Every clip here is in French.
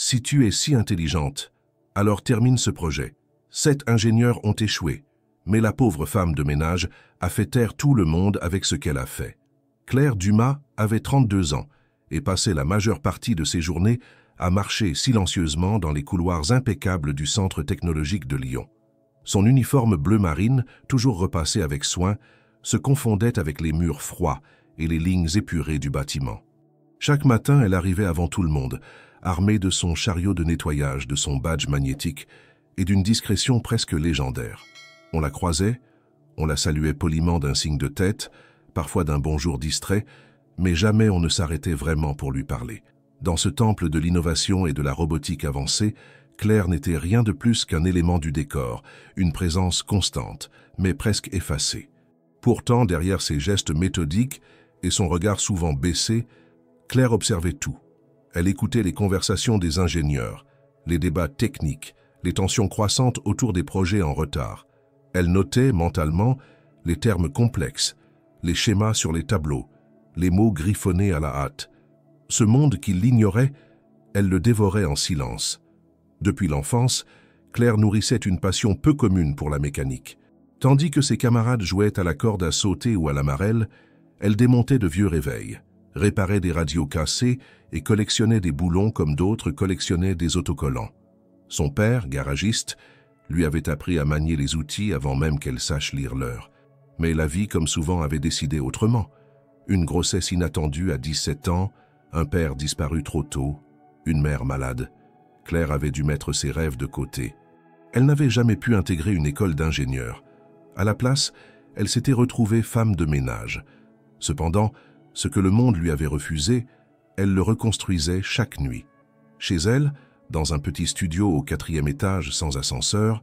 Si tu es si intelligente, alors termine ce projet. 7 ingénieurs ont échoué, mais la pauvre femme de ménage a fait taire tout le monde avec ce qu'elle a fait. Claire Dumas avait 32 ans et passait la majeure partie de ses journées à marcher silencieusement dans les couloirs impeccables du Centre technologique de Lyon. Son uniforme bleu marine, toujours repassé avec soin, se confondait avec les murs froids et les lignes épurées du bâtiment. Chaque matin, elle arrivait avant tout le monde, armée de son chariot de nettoyage, de son badge magnétique et d'une discrétion presque légendaire. On la croisait, on la saluait poliment d'un signe de tête, parfois d'un bonjour distrait, mais jamais on ne s'arrêtait vraiment pour lui parler. Dans ce temple de l'innovation et de la robotique avancée, Claire n'était rien de plus qu'un élément du décor, une présence constante, mais presque effacée. Pourtant, derrière ses gestes méthodiques et son regard souvent baissé, Claire observait tout. Elle écoutait les conversations des ingénieurs, les débats techniques, les tensions croissantes autour des projets en retard. Elle notait mentalement les termes complexes, les schémas sur les tableaux, les mots griffonnés à la hâte. Ce monde qui l'ignorait, elle le dévorait en silence. Depuis l'enfance, Claire nourrissait une passion peu commune pour la mécanique. Tandis que ses camarades jouaient à la corde à sauter ou à la marelle, elle démontait de vieux réveils, réparait des radios cassés et collectionnait des boulons comme d'autres collectionnaient des autocollants. Son père, garagiste, lui avait appris à manier les outils avant même qu'elle sache lire l'heure. Mais la vie, comme souvent, avait décidé autrement. Une grossesse inattendue à 17 ans, un père disparu trop tôt, une mère malade. Claire avait dû mettre ses rêves de côté. Elle n'avait jamais pu intégrer une école d'ingénieur. À la place, elle s'était retrouvée femme de ménage. Cependant, ce que le monde lui avait refusé, elle le reconstruisait chaque nuit. Chez elle, dans un petit studio au 4e étage sans ascenseur,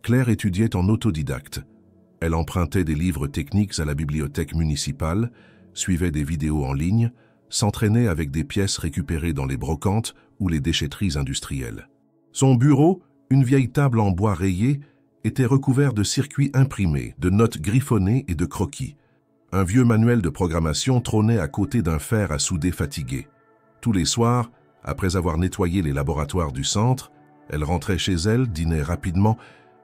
Claire étudiait en autodidacte. Elle empruntait des livres techniques à la bibliothèque municipale, suivait des vidéos en ligne, s'entraînait avec des pièces récupérées dans les brocantes ou les déchetteries industrielles. Son bureau, une vieille table en bois rayé, était recouvert de circuits imprimés, de notes griffonnées et de croquis. Un vieux manuel de programmation trônait à côté d'un fer à souder fatigué. Tous les soirs, après avoir nettoyé les laboratoires du centre, elle rentrait chez elle, dînait rapidement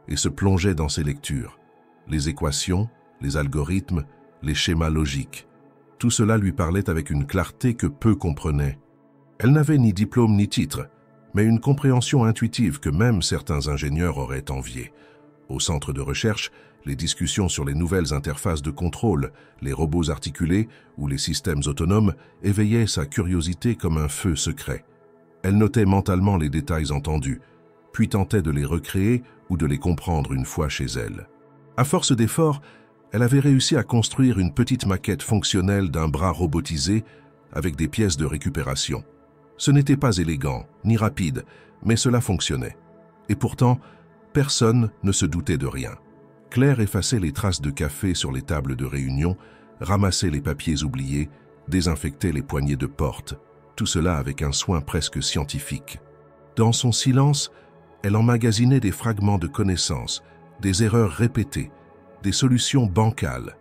et se plongeait dans ses lectures. Les équations, les algorithmes, les schémas logiques. Tout cela lui parlait avec une clarté que peu comprenaient. Elle n'avait ni diplôme ni titre, mais une compréhension intuitive que même certains ingénieurs auraient enviée. Au centre de recherche, les discussions sur les nouvelles interfaces de contrôle, les robots articulés ou les systèmes autonomes éveillaient sa curiosité comme un feu secret. Elle notait mentalement les détails entendus, puis tentait de les recréer ou de les comprendre une fois chez elle. À force d'efforts, elle avait réussi à construire une petite maquette fonctionnelle d'un bras robotisé avec des pièces de récupération. Ce n'était pas élégant, ni rapide, mais cela fonctionnait. Et pourtant, personne ne se doutait de rien. Claire effaçait les traces de café sur les tables de réunion, ramassait les papiers oubliés, désinfectait les poignées de porte, tout cela avec un soin presque scientifique. Dans son silence, elle emmagasinait des fragments de connaissances, des erreurs répétées, des solutions bancales.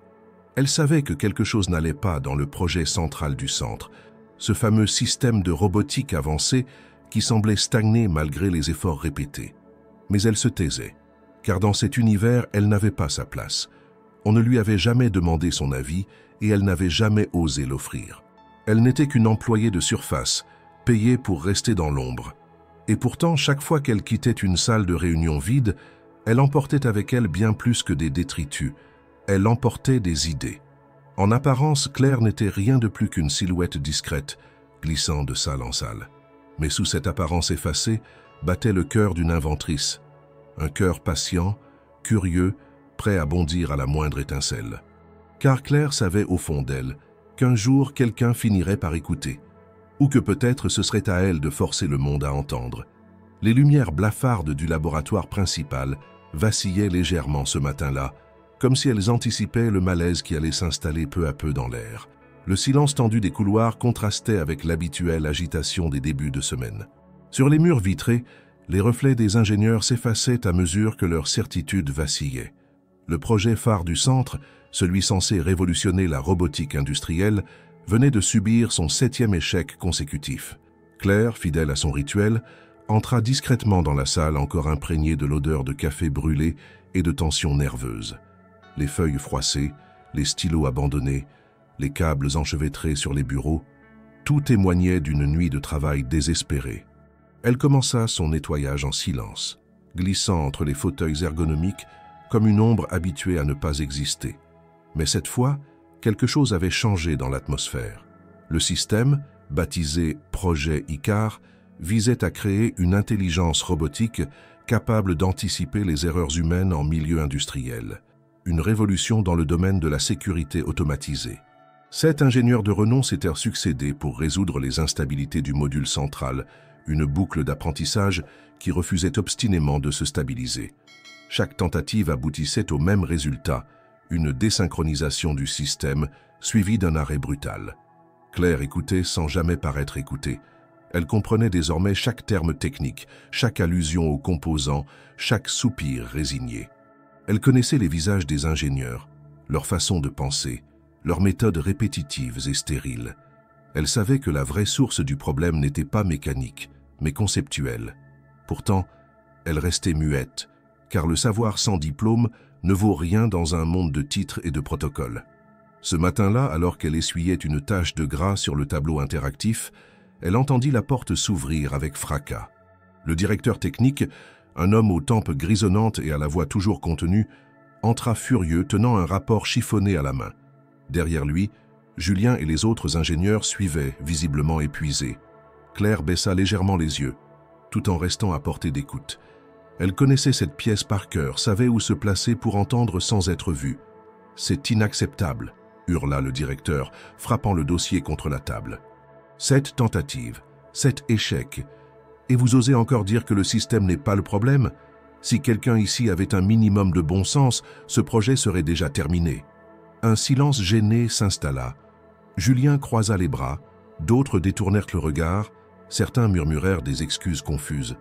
Elle savait que quelque chose n'allait pas dans le projet central du centre, ce fameux système de robotique avancée qui semblait stagner malgré les efforts répétés. Mais elle se taisait, car dans cet univers, elle n'avait pas sa place. On ne lui avait jamais demandé son avis et elle n'avait jamais osé l'offrir. Elle n'était qu'une employée de surface, payée pour rester dans l'ombre. Et pourtant, chaque fois qu'elle quittait une salle de réunion vide, elle emportait avec elle bien plus que des détritus. Elle emportait des idées. En apparence, Claire n'était rien de plus qu'une silhouette discrète, glissant de salle en salle. Mais sous cette apparence effacée, battait le cœur d'une inventrice. Un cœur patient, curieux, prêt à bondir à la moindre étincelle. Car Claire savait au fond d'elle qu'un jour quelqu'un finirait par écouter, ou que peut-être ce serait à elle de forcer le monde à entendre. Les lumières blafardes du laboratoire principal vacillaient légèrement ce matin-là, comme si elles anticipaient le malaise qui allait s'installer peu à peu dans l'air. Le silence tendu des couloirs contrastait avec l'habituelle agitation des débuts de semaine. Sur les murs vitrés, les reflets des ingénieurs s'effaçaient à mesure que leur certitude vacillait. Le projet phare du centre, celui censé révolutionner la robotique industrielle, venait de subir son 7e échec consécutif. Claire, fidèle à son rituel, entra discrètement dans la salle encore imprégnée de l'odeur de café brûlé et de tension nerveuse. Les feuilles froissées, les stylos abandonnés, les câbles enchevêtrés sur les bureaux, tout témoignait d'une nuit de travail désespérée. Elle commença son nettoyage en silence, glissant entre les fauteuils ergonomiques comme une ombre habituée à ne pas exister. Mais cette fois, quelque chose avait changé dans l'atmosphère. Le système, baptisé Projet Icar, visait à créer une intelligence robotique capable d'anticiper les erreurs humaines en milieu industriel. Une révolution dans le domaine de la sécurité automatisée. 7 ingénieurs de renom s'étaient succédés pour résoudre les instabilités du module central, une boucle d'apprentissage qui refusait obstinément de se stabiliser. Chaque tentative aboutissait au même résultat, une désynchronisation du système suivie d'un arrêt brutal. Claire écoutait sans jamais paraître écoutée. Elle comprenait désormais chaque terme technique, chaque allusion aux composants, chaque soupir résigné. Elle connaissait les visages des ingénieurs, leur façon de penser, leurs méthodes répétitives et stériles. Elle savait que la vraie source du problème n'était pas mécanique, mais conceptuelle. Pourtant, elle restait muette, car le savoir sans diplôme ne vaut rien dans un monde de titres et de protocoles. Ce matin-là, alors qu'elle essuyait une tache de gras sur le tableau interactif, elle entendit la porte s'ouvrir avec fracas. Le directeur technique, un homme aux tempes grisonnantes et à la voix toujours contenue, entra furieux tenant un rapport chiffonné à la main. Derrière lui, Julien et les autres ingénieurs suivaient, visiblement épuisés. Claire baissa légèrement les yeux, tout en restant à portée d'écoute. Elle connaissait cette pièce par cœur, savait où se placer pour entendre sans être vue. « C'est inacceptable !» hurla le directeur, frappant le dossier contre la table. 7 tentatives, 7 échecs. Et vous osez encore dire que le système n'est pas le problème? Si quelqu'un ici avait un minimum de bon sens, ce projet serait déjà terminé. Un silence gêné s'installa. Julien croisa les bras, d'autres détournèrent le regard, certains murmurèrent des excuses confuses.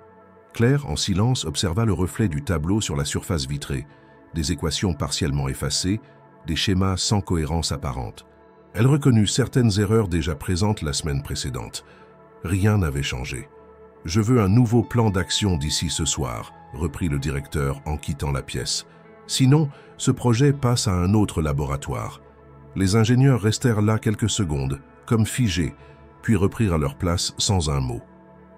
Claire, en silence, observa le reflet du tableau sur la surface vitrée, des équations partiellement effacées, des schémas sans cohérence apparente. Elle reconnut certaines erreurs déjà présentes la semaine précédente. Rien n'avait changé. « Je veux un nouveau plan d'action d'ici ce soir », reprit le directeur en quittant la pièce. « Sinon, ce projet passe à un autre laboratoire. » Les ingénieurs restèrent là quelques secondes, comme figés, puis reprirent à leur place sans un mot.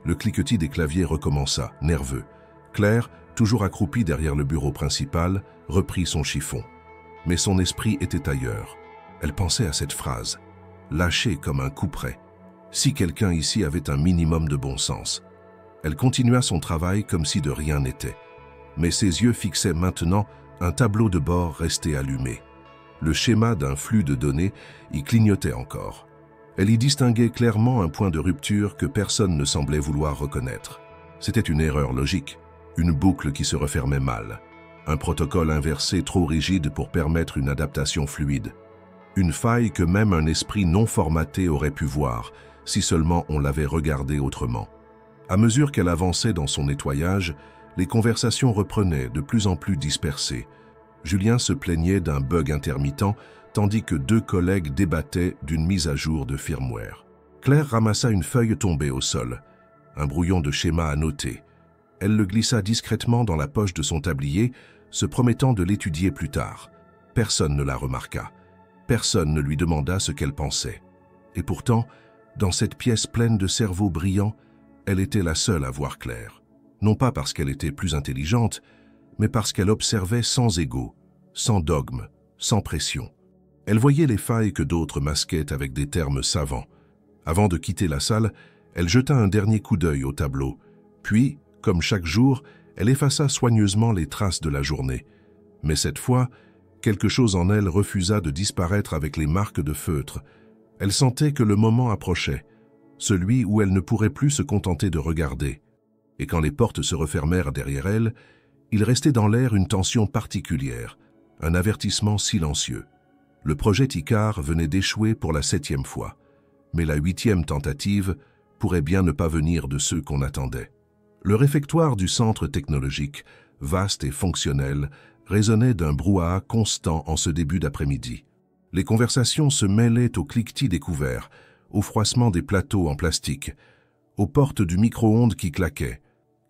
Le cliquetis des claviers recommença, nerveux. Claire, toujours accroupie derrière le bureau principal, reprit son chiffon. Mais son esprit était ailleurs. Elle pensait à cette phrase, lâchée comme un couperet. Si quelqu'un ici avait un minimum de bon sens. Elle continua son travail comme si de rien n'était. Mais ses yeux fixaient maintenant un tableau de bord resté allumé. Le schéma d'un flux de données y clignotait encore. Elle y distinguait clairement un point de rupture que personne ne semblait vouloir reconnaître. C'était une erreur logique, une boucle qui se refermait mal, un protocole inversé trop rigide pour permettre une adaptation fluide. Une faille que même un esprit non formaté aurait pu voir, si seulement on l'avait regardé autrement. À mesure qu'elle avançait dans son nettoyage, les conversations reprenaient de plus en plus dispersées. Julien se plaignait d'un bug intermittent, tandis que 2 collègues débattaient d'une mise à jour de firmware. Claire ramassa une feuille tombée au sol, un brouillon de schéma à noter. Elle le glissa discrètement dans la poche de son tablier, se promettant de l'étudier plus tard. Personne ne la remarqua. Personne ne lui demanda ce qu'elle pensait. Et pourtant, dans cette pièce pleine de cerveaux brillants, elle était la seule à voir clair. Non pas parce qu'elle était plus intelligente, mais parce qu'elle observait sans ego, sans dogme, sans pression. Elle voyait les failles que d'autres masquaient avec des termes savants. Avant de quitter la salle, elle jeta un dernier coup d'œil au tableau. Puis, comme chaque jour, elle effaça soigneusement les traces de la journée. Mais cette fois, quelque chose en elle refusa de disparaître avec les marques de feutre. Elle sentait que le moment approchait, celui où elle ne pourrait plus se contenter de regarder. Et quand les portes se refermèrent derrière elle, il restait dans l'air une tension particulière, un avertissement silencieux. Le projet Icar venait d'échouer pour la 7e fois, mais la 8e tentative pourrait bien ne pas venir de ceux qu'on attendait. Le réfectoire du centre technologique, vaste et fonctionnel, résonnait d'un brouhaha constant en ce début d'après-midi. Les conversations se mêlaient au cliquetis des couverts, au froissement des plateaux en plastique, aux portes du micro-ondes qui claquaient,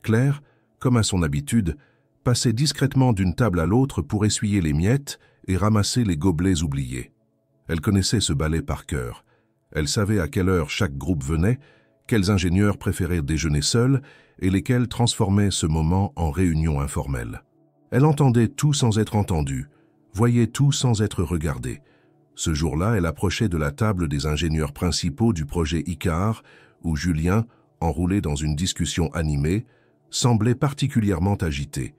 Claire, comme à son habitude, passait discrètement d'une table à l'autre pour essuyer les miettes et ramasser les gobelets oubliés. Elle connaissait ce ballet par cœur. Elle savait à quelle heure chaque groupe venait, quels ingénieurs préféraient déjeuner seuls et lesquels transformaient ce moment en réunion informelle. Elle entendait tout sans être entendue, voyait tout sans être regardée. Ce jour-là, elle approchait de la table des ingénieurs principaux du projet Icare, où Julien, enroulé dans une discussion animée, semblait particulièrement agité.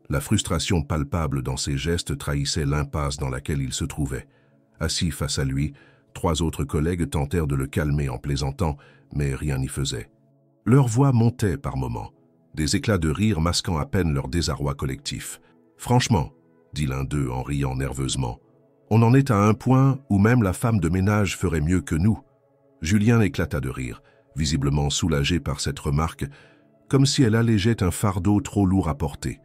La frustration palpable dans ses gestes trahissait l'impasse dans laquelle il se trouvait. Assis face à lui, 3 autres collègues tentèrent de le calmer en plaisantant, mais rien n'y faisait. Leur voix montait par moments, des éclats de rire masquant à peine leur désarroi collectif. « Franchement, » dit l'un d'eux en riant nerveusement, « on en est à un point où même la femme de ménage ferait mieux que nous. » Julien éclata de rire, visiblement soulagé par cette remarque, comme si elle allégeait un fardeau trop lourd à porter.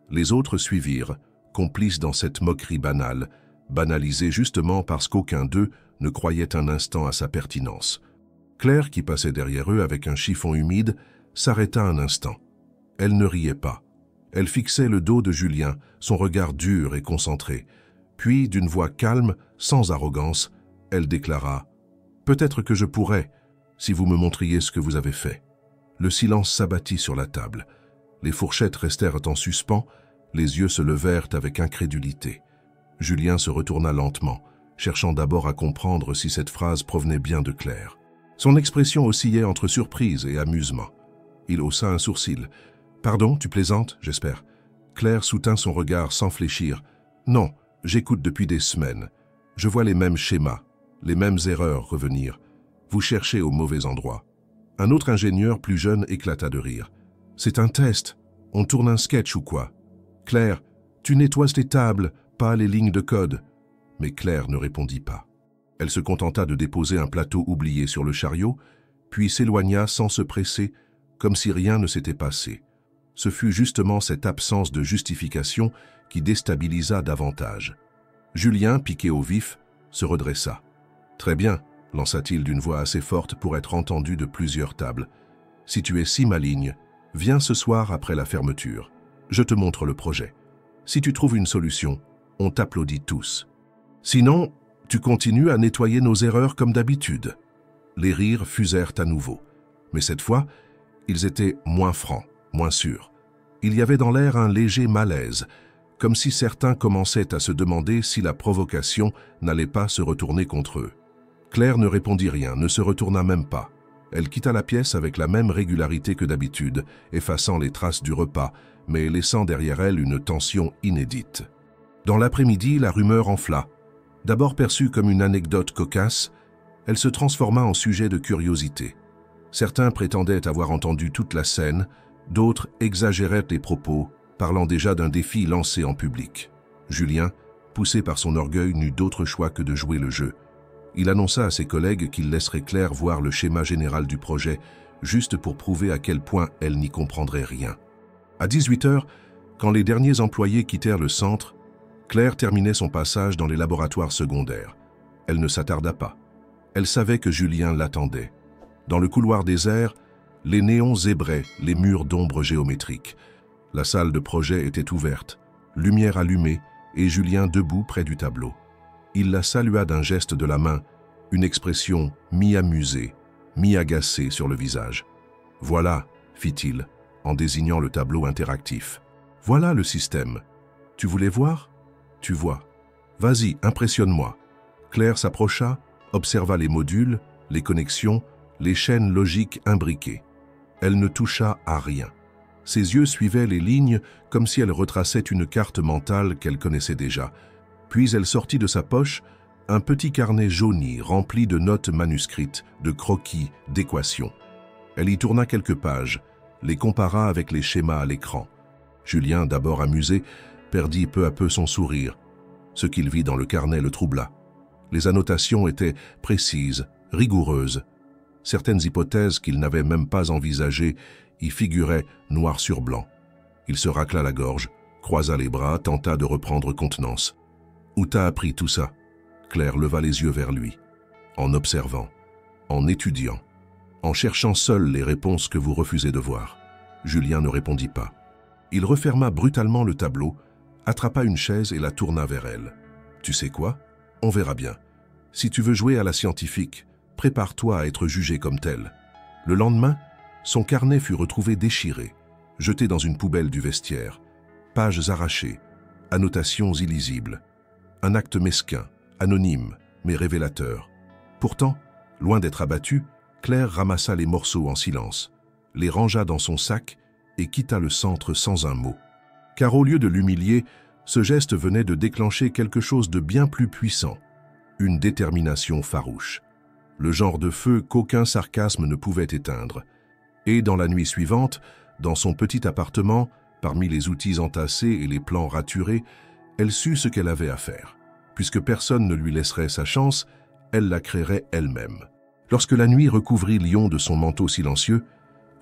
Les autres suivirent, complices dans cette moquerie banale, banalisée justement parce qu'aucun d'eux ne croyait un instant à sa pertinence. Claire, qui passait derrière eux avec un chiffon humide, s'arrêta un instant. Elle ne riait pas. Elle fixait le dos de Julien, son regard dur et concentré. Puis, d'une voix calme, sans arrogance, elle déclara « Peut-être que je pourrais, si vous me montriez ce que vous avez fait. » Le silence s'abattit sur la table. Les fourchettes restèrent en suspens, les yeux se levèrent avec incrédulité. Julien se retourna lentement, cherchant d'abord à comprendre si cette phrase provenait bien de Claire. Son expression oscillait entre surprise et amusement. Il haussa un sourcil. « Pardon, tu plaisantes, j'espère ?» Claire soutint son regard sans fléchir. « Non, j'écoute depuis des semaines. Je vois les mêmes schémas, les mêmes erreurs revenir. Vous cherchez au mauvais endroit. » Un autre ingénieur plus jeune éclata de rire. « C'est un test. On tourne un sketch ou quoi ? Claire, tu nettoies tes tables, pas les lignes de code. » Mais Claire ne répondit pas. Elle se contenta de déposer un plateau oublié sur le chariot, puis s'éloigna sans se presser, comme si rien ne s'était passé. Ce fut justement cette absence de justification qui déstabilisa davantage. Julien, piqué au vif, se redressa. « Très bien, » lança-t-il d'une voix assez forte pour être entendu de plusieurs tables. « Si tu es si maligne, viens ce soir après la fermeture. Je te montre le projet. Si tu trouves une solution, on t'applaudit tous. Sinon, tu continues à nettoyer nos erreurs comme d'habitude. » Les rires fusèrent à nouveau. Mais cette fois, ils étaient moins francs, moins sûrs. Il y avait dans l'air un léger malaise, comme si certains commençaient à se demander si la provocation n'allait pas se retourner contre eux. Claire ne répondit rien, ne se retourna même pas. Elle quitta la pièce avec la même régularité que d'habitude, effaçant les traces du repas, mais laissant derrière elle une tension inédite. Dans l'après-midi, la rumeur enfla. D'abord perçue comme une anecdote cocasse, elle se transforma en sujet de curiosité. Certains prétendaient avoir entendu toute la scène, d'autres exagéraient les propos, parlant déjà d'un défi lancé en public. Julien, poussé par son orgueil, n'eut d'autre choix que de jouer le jeu. Il annonça à ses collègues qu'il laisserait Claire voir le schéma général du projet, juste pour prouver à quel point elle n'y comprendrait rien. À 18h, quand les derniers employés quittèrent le centre, Claire terminait son passage dans les laboratoires secondaires. Elle ne s'attarda pas. Elle savait que Julien l'attendait. Dans le couloir désert, les néons zébraient les murs d'ombre géométriques. La salle de projet était ouverte, lumière allumée et Julien debout près du tableau. Il la salua d'un geste de la main, une expression mi-amusée, mi-agacée sur le visage. « Voilà », fit-il, en désignant le tableau interactif. « Voilà le système. Tu voulais voir ? Tu vois. Vas-y, impressionne-moi. » Claire s'approcha, observa les modules, les connexions, les chaînes logiques imbriquées. Elle ne toucha à rien. Ses yeux suivaient les lignes comme si elle retraçait une carte mentale qu'elle connaissait déjà. Puis elle sortit de sa poche un petit carnet jauni rempli de notes manuscrites, de croquis, d'équations. Elle y tourna quelques pages, les compara avec les schémas à l'écran. Julien, d'abord amusé, perdit peu à peu son sourire. Ce qu'il vit dans le carnet le troubla. Les annotations étaient précises, rigoureuses. Certaines hypothèses qu'il n'avait même pas envisagées y figuraient noir sur blanc. Il se racla la gorge, croisa les bras, tenta de reprendre contenance. « Où t'as appris tout ça ?» Claire leva les yeux vers lui. « En observant, en étudiant, en cherchant seul les réponses que vous refusez de voir. Julien ne répondit pas. Il referma brutalement le tableau, attrapa une chaise et la tourna vers elle. « Tu sais quoi? On verra bien. Si tu veux jouer à la scientifique, prépare-toi à être jugé comme tel. » Le lendemain, son carnet fut retrouvé déchiré, jeté dans une poubelle du vestiaire. Pages arrachées, annotations illisibles. Un acte mesquin, anonyme, mais révélateur. Pourtant, loin d'être abattue, Claire ramassa les morceaux en silence, les rangea dans son sac et quitta le centre sans un mot. Car au lieu de l'humilier, ce geste venait de déclencher quelque chose de bien plus puissant, une détermination farouche. Le genre de feu qu'aucun sarcasme ne pouvait éteindre. Et dans la nuit suivante, dans son petit appartement, parmi les outils entassés et les plans raturés, elle sut ce qu'elle avait à faire. Puisque personne ne lui laisserait sa chance, elle la créerait elle-même. Lorsque la nuit recouvrit Lyon de son manteau silencieux,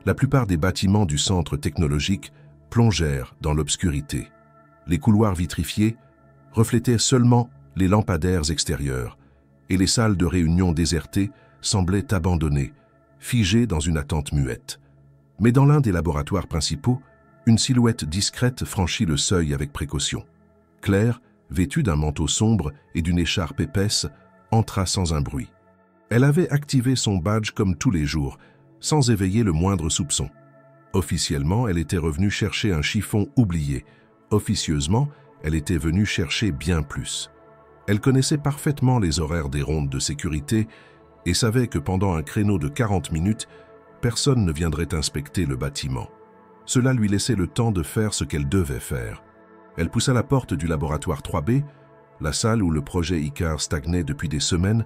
la plupart des bâtiments du centre technologique plongèrent dans l'obscurité. Les couloirs vitrifiés reflétaient seulement les lampadaires extérieurs, et les salles de réunion désertées semblaient abandonnées, figées dans une attente muette. Mais dans l'un des laboratoires principaux, une silhouette discrète franchit le seuil avec précaution. Claire, vêtue d'un manteau sombre et d'une écharpe épaisse, entra sans un bruit. Elle avait activé son badge comme tous les jours, sans éveiller le moindre soupçon. Officiellement, elle était revenue chercher un chiffon oublié. Officieusement, elle était venue chercher bien plus. Elle connaissait parfaitement les horaires des rondes de sécurité et savait que pendant un créneau de 40 minutes, personne ne viendrait inspecter le bâtiment. Cela lui laissait le temps de faire ce qu'elle devait faire. Elle poussa la porte du laboratoire 3B, la salle où le projet Icar stagnait depuis des semaines,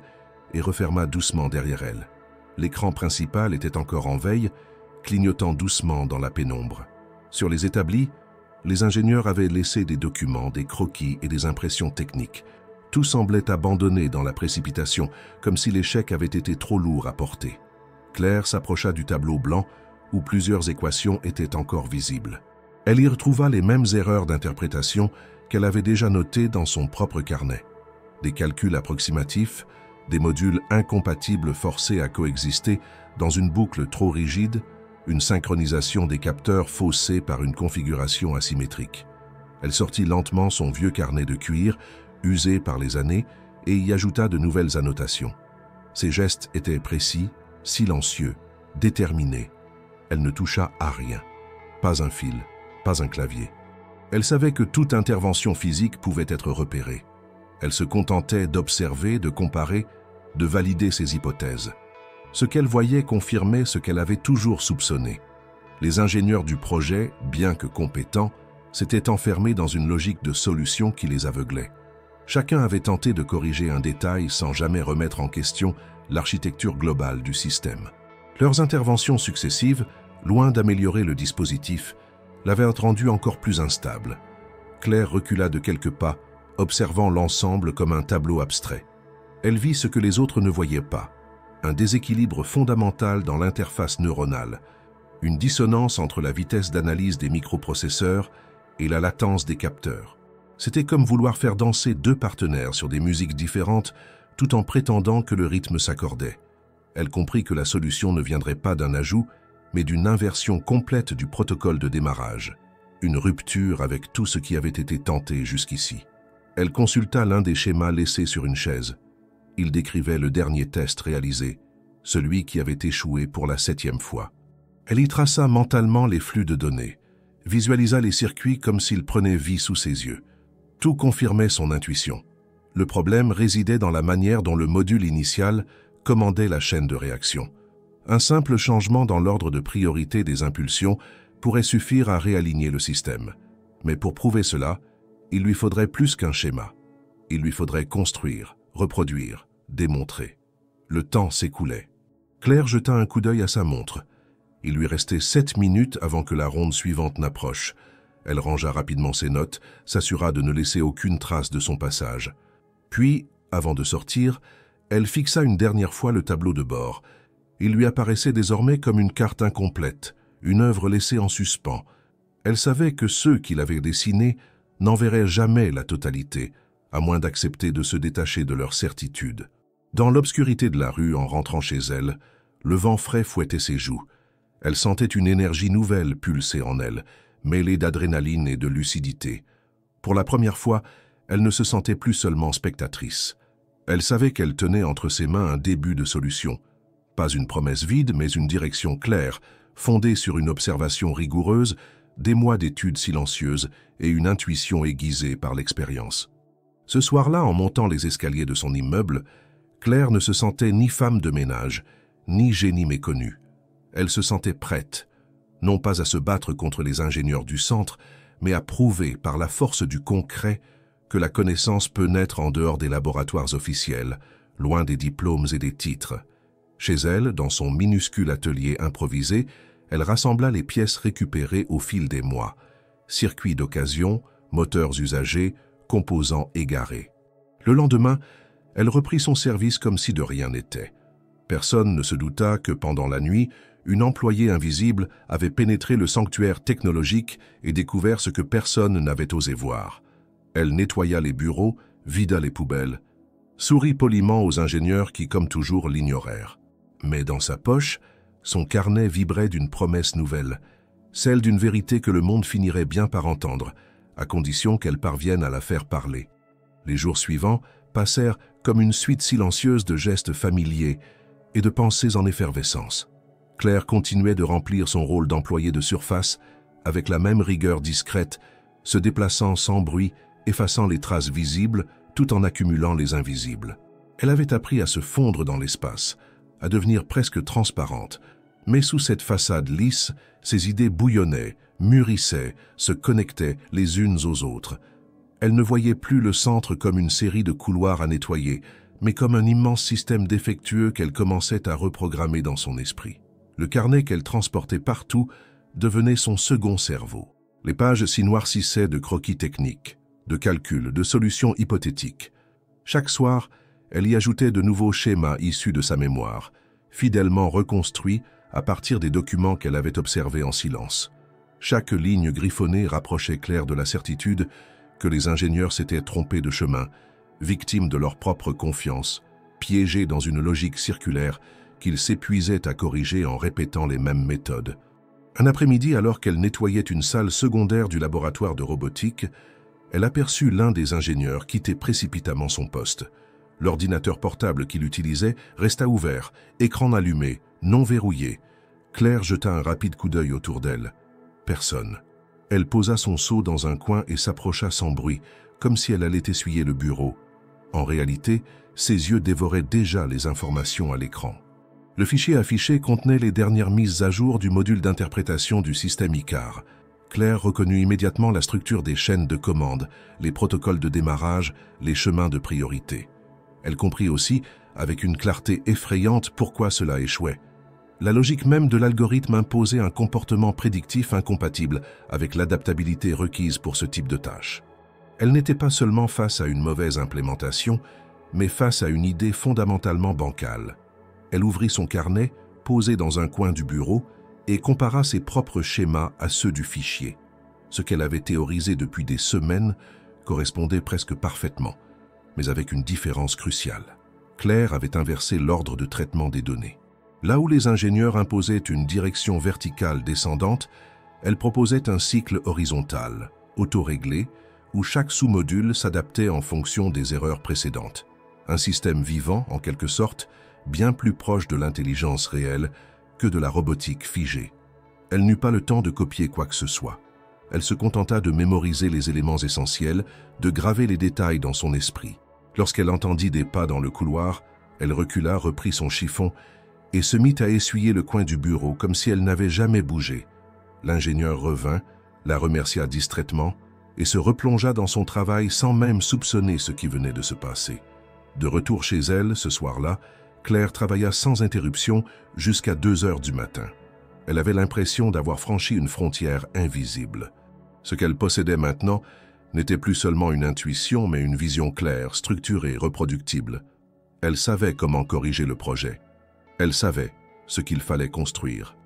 et referma doucement derrière elle. L'écran principal était encore en veille, clignotant doucement dans la pénombre. Sur les établis, les ingénieurs avaient laissé des documents, des croquis et des impressions techniques. Tout semblait abandonné dans la précipitation, comme si l'échec avait été trop lourd à porter. Claire s'approcha du tableau blanc, où plusieurs équations étaient encore visibles. Elle y retrouva les mêmes erreurs d'interprétation qu'elle avait déjà notées dans son propre carnet. Des calculs approximatifs, des modules incompatibles forcés à coexister dans une boucle trop rigide, une synchronisation des capteurs faussée par une configuration asymétrique. Elle sortit lentement son vieux carnet de cuir, usé par les années, et y ajouta de nouvelles annotations. Ses gestes étaient précis, silencieux, déterminés. Elle ne toucha à rien. Pas un fil, pas un clavier. Elle savait que toute intervention physique pouvait être repérée. Elle se contentait d'observer, de comparer, de valider ses hypothèses. Ce qu'elle voyait confirmait ce qu'elle avait toujours soupçonné. Les ingénieurs du projet, bien que compétents, s'étaient enfermés dans une logique de solution qui les aveuglait. Chacun avait tenté de corriger un détail sans jamais remettre en question l'architecture globale du système. Leurs interventions successives, loin d'améliorer le dispositif, l'avaient rendu encore plus instable. Claire recula de quelques pas, observant l'ensemble comme un tableau abstrait. Elle vit ce que les autres ne voyaient pas, un déséquilibre fondamental dans l'interface neuronale, une dissonance entre la vitesse d'analyse des microprocesseurs et la latence des capteurs. C'était comme vouloir faire danser deux partenaires sur des musiques différentes tout en prétendant que le rythme s'accordait. Elle comprit que la solution ne viendrait pas d'un ajout, mais d'une inversion complète du protocole de démarrage, une rupture avec tout ce qui avait été tenté jusqu'ici. Elle consulta l'un des schémas laissés sur une chaise. Il décrivait le dernier test réalisé, celui qui avait échoué pour la 7e fois. Elle y traça mentalement les flux de données, visualisa les circuits comme s'ils prenaient vie sous ses yeux. Tout confirmait son intuition. Le problème résidait dans la manière dont le module initial commandait la chaîne de réaction. Un simple changement dans l'ordre de priorité des impulsions pourrait suffire à réaligner le système. Mais pour prouver cela, il lui faudrait plus qu'un schéma. Il lui faudrait construire, reproduire, démontrer. Le temps s'écoulait. Claire jeta un coup d'œil à sa montre. Il lui restait 7 minutes avant que la ronde suivante n'approche. Elle rangea rapidement ses notes, s'assura de ne laisser aucune trace de son passage. Puis, avant de sortir, elle fixa une dernière fois le tableau de bord. Il lui apparaissait désormais comme une carte incomplète, une œuvre laissée en suspens. Elle savait que ceux qui l'avaient dessinée n'en verraient jamais la totalité, à moins d'accepter de se détacher de leur certitude. Dans l'obscurité de la rue, en rentrant chez elle, le vent frais fouettait ses joues. Elle sentait une énergie nouvelle pulser en elle, mêlée d'adrénaline et de lucidité. Pour la première fois, elle ne se sentait plus seulement spectatrice. Elle savait qu'elle tenait entre ses mains un début de solution. Pas une promesse vide, mais une direction claire, fondée sur une observation rigoureuse, des mois d'études silencieuses et une intuition aiguisée par l'expérience. Ce soir-là, en montant les escaliers de son immeuble, Claire ne se sentait ni femme de ménage, ni génie méconnu. Elle se sentait prête, non pas à se battre contre les ingénieurs du centre, mais à prouver par la force du concret que la connaissance peut naître en dehors des laboratoires officiels, loin des diplômes et des titres. Chez elle, dans son minuscule atelier improvisé, elle rassembla les pièces récupérées au fil des mois. Circuits d'occasion, moteurs usagés, composants égarés. Le lendemain, elle reprit son service comme si de rien n'était. Personne ne se douta que pendant la nuit, une employée invisible avait pénétré le sanctuaire technologique et découvert ce que personne n'avait osé voir. Elle nettoya les bureaux, vida les poubelles, sourit poliment aux ingénieurs qui, comme toujours, l'ignorèrent. Mais dans sa poche, son carnet vibrait d'une promesse nouvelle, celle d'une vérité que le monde finirait bien par entendre, à condition qu'elle parvienne à la faire parler. Les jours suivants passèrent comme une suite silencieuse de gestes familiers et de pensées en effervescence. Claire continuait de remplir son rôle d'employée de surface avec la même rigueur discrète, se déplaçant sans bruit, effaçant les traces visibles tout en accumulant les invisibles. Elle avait appris à se fondre dans l'espace, à devenir presque transparente, mais sous cette façade lisse, ses idées bouillonnaient, mûrissaient, se connectaient les unes aux autres. Elle ne voyait plus le centre comme une série de couloirs à nettoyer, mais comme un immense système défectueux qu'elle commençait à reprogrammer dans son esprit. Le carnet qu'elle transportait partout devenait son second cerveau. Les pages s'y noircissaient de croquis techniques, de calculs, de solutions hypothétiques. Chaque soir, elle y ajoutait de nouveaux schémas issus de sa mémoire, fidèlement reconstruits à partir des documents qu'elle avait observés en silence. Chaque ligne griffonnée rapprochait Claire de la certitude que les ingénieurs s'étaient trompés de chemin, victimes de leur propre confiance, piégés dans une logique circulaire qu'ils s'épuisaient à corriger en répétant les mêmes méthodes. Un après-midi, alors qu'elle nettoyait une salle secondaire du laboratoire de robotique, elle aperçut l'un des ingénieurs quitter précipitamment son poste. L'ordinateur portable qu'il utilisait resta ouvert, écran allumé, non verrouillé. Claire jeta un rapide coup d'œil autour d'elle. Personne. Elle posa son seau dans un coin et s'approcha sans bruit, comme si elle allait essuyer le bureau. En réalité, ses yeux dévoraient déjà les informations à l'écran. Le fichier affiché contenait les dernières mises à jour du module d'interprétation du système ICAR. Claire reconnut immédiatement la structure des chaînes de commande, les protocoles de démarrage, les chemins de priorité. Elle comprit aussi, avec une clarté effrayante, pourquoi cela échouait. La logique même de l'algorithme imposait un comportement prédictif incompatible avec l'adaptabilité requise pour ce type de tâche. Elle n'était pas seulement face à une mauvaise implémentation, mais face à une idée fondamentalement bancale. Elle ouvrit son carnet, posé dans un coin du bureau, et compara ses propres schémas à ceux du fichier. Ce qu'elle avait théorisé depuis des semaines correspondait presque parfaitement, mais avec une différence cruciale. Claire avait inversé l'ordre de traitement des données. Là où les ingénieurs imposaient une direction verticale descendante, elle proposait un cycle horizontal, autoréglé, où chaque sous-module s'adaptait en fonction des erreurs précédentes. Un système vivant, en quelque sorte, bien plus proche de l'intelligence réelle que de la robotique figée. Elle n'eut pas le temps de copier quoi que ce soit. Elle se contenta de mémoriser les éléments essentiels, de graver les détails dans son esprit. Lorsqu'elle entendit des pas dans le couloir, elle recula, reprit son chiffon et se mit à essuyer le coin du bureau comme si elle n'avait jamais bougé. L'ingénieur revint, la remercia distraitement et se replongea dans son travail sans même soupçonner ce qui venait de se passer. De retour chez elle, ce soir-là, Claire travailla sans interruption jusqu'à 2 heures du matin. Elle avait l'impression d'avoir franchi une frontière invisible. Ce qu'elle possédait maintenant n'était plus seulement une intuition, mais une vision claire, structurée, reproductible. Elle savait comment corriger le projet. Elle savait ce qu'il fallait construire.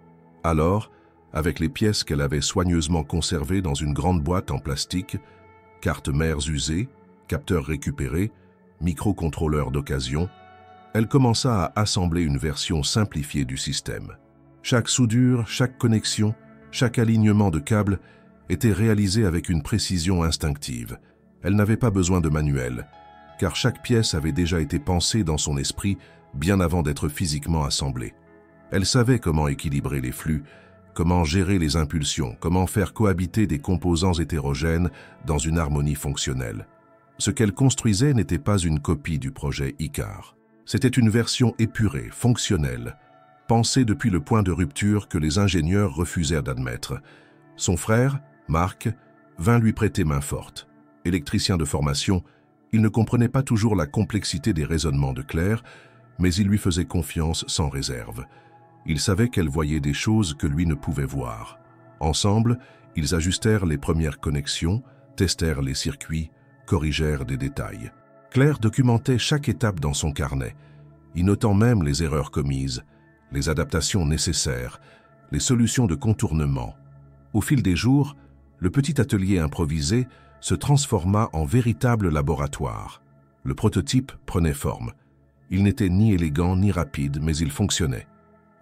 Alors, avec les pièces qu'elle avait soigneusement conservées dans une grande boîte en plastique, cartes mères usées, capteurs récupérés, microcontrôleurs d'occasion, elle commença à assembler une version simplifiée du système. Chaque soudure, chaque connexion, chaque alignement de câbles était réalisé avec une précision instinctive. Elle n'avait pas besoin de manuel, car chaque pièce avait déjà été pensée dans son esprit bien avant d'être physiquement assemblée. Elle savait comment équilibrer les flux, comment gérer les impulsions, comment faire cohabiter des composants hétérogènes dans une harmonie fonctionnelle. Ce qu'elle construisait n'était pas une copie du projet Icare. C'était une version épurée, fonctionnelle, pensée depuis le point de rupture que les ingénieurs refusèrent d'admettre. Son frère, Marc, vint lui prêter main forte. Électricien de formation, il ne comprenait pas toujours la complexité des raisonnements de Claire, mais il lui faisait confiance sans réserve. Il savait qu'elle voyait des choses que lui ne pouvait voir. Ensemble, ils ajustèrent les premières connexions, testèrent les circuits, corrigèrent des détails. Claire documentait chaque étape dans son carnet, y notant même les erreurs commises, les adaptations nécessaires, les solutions de contournement. Au fil des jours, le petit atelier improvisé se transforma en véritable laboratoire. Le prototype prenait forme. Il n'était ni élégant ni rapide, mais il fonctionnait.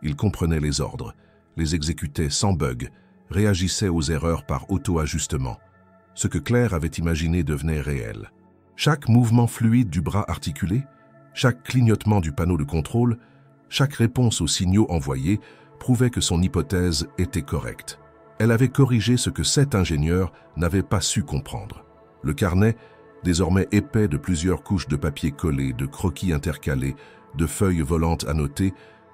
Il comprenait les ordres, les exécutait sans bug, réagissait aux erreurs par auto-ajustement. Ce que Claire avait imaginé devenait réel. Chaque mouvement fluide du bras articulé, chaque clignotement du panneau de contrôle, chaque réponse aux signaux envoyés prouvait que son hypothèse était correcte. Elle avait corrigé ce que 7 ingénieurs n'avaient pas su comprendre. Le carnet, désormais épais de plusieurs couches de papier collé, de croquis intercalés, de feuilles volantes annotées,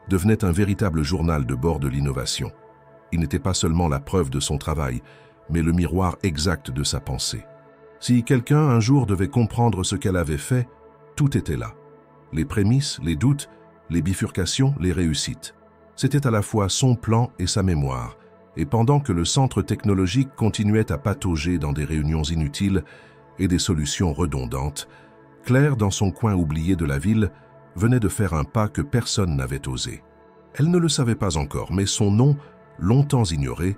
devenait un véritable journal de bord de l'innovation. Il n'était pas seulement la preuve de son travail, mais le miroir exact de sa pensée. Si quelqu'un un jour devait comprendre ce qu'elle avait fait, tout était là. Les prémices, les doutes, les bifurcations, les réussites. C'était à la fois son plan et sa mémoire, et pendant que le centre technologique continuait à patauger dans des réunions inutiles et des solutions redondantes, Claire, dans son coin oublié de la ville, venait de faire un pas que personne n'avait osé. Elle ne le savait pas encore, mais son nom, longtemps ignoré,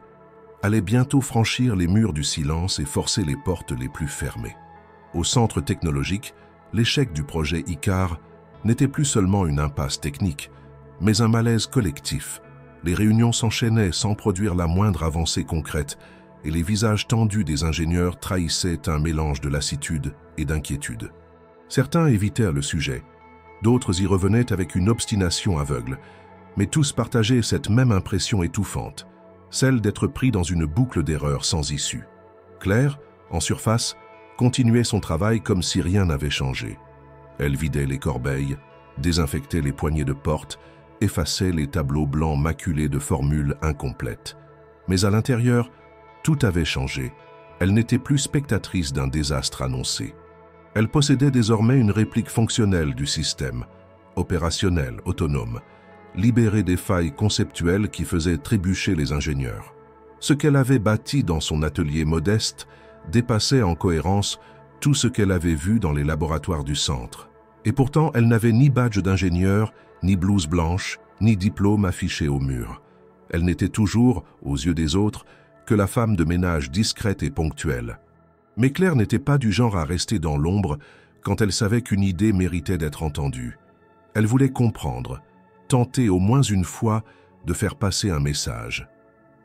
allait bientôt franchir les murs du silence et forcer les portes les plus fermées. Au centre technologique, l'échec du projet Icare n'était plus seulement une impasse technique, mais un malaise collectif. Les réunions s'enchaînaient sans produire la moindre avancée concrète, et les visages tendus des ingénieurs trahissaient un mélange de lassitude et d'inquiétude. Certains évitèrent le sujet, d'autres y revenaient avec une obstination aveugle, mais tous partageaient cette même impression étouffante, celle d'être pris dans une boucle d'erreurs sans issue. Claire, en surface, continuait son travail comme si rien n'avait changé. Elle vidait les corbeilles, désinfectait les poignées de porte, effaçait les tableaux blancs maculés de formules incomplètes. Mais à l'intérieur, tout avait changé. Elle n'était plus spectatrice d'un désastre annoncé. Elle possédait désormais une réplique fonctionnelle du système, opérationnelle, autonome, libérée des failles conceptuelles qui faisaient trébucher les ingénieurs. Ce qu'elle avait bâti dans son atelier modeste dépassait en cohérence tout ce qu'elle avait vu dans les laboratoires du centre. Et pourtant, elle n'avait ni badge d'ingénieur, ni blouse blanche, ni diplôme affiché au mur. Elle n'était toujours, aux yeux des autres, que la femme de ménage discrète et ponctuelle. Mais Claire n'était pas du genre à rester dans l'ombre quand elle savait qu'une idée méritait d'être entendue. Elle voulait comprendre, tenter au moins une fois de faire passer un message.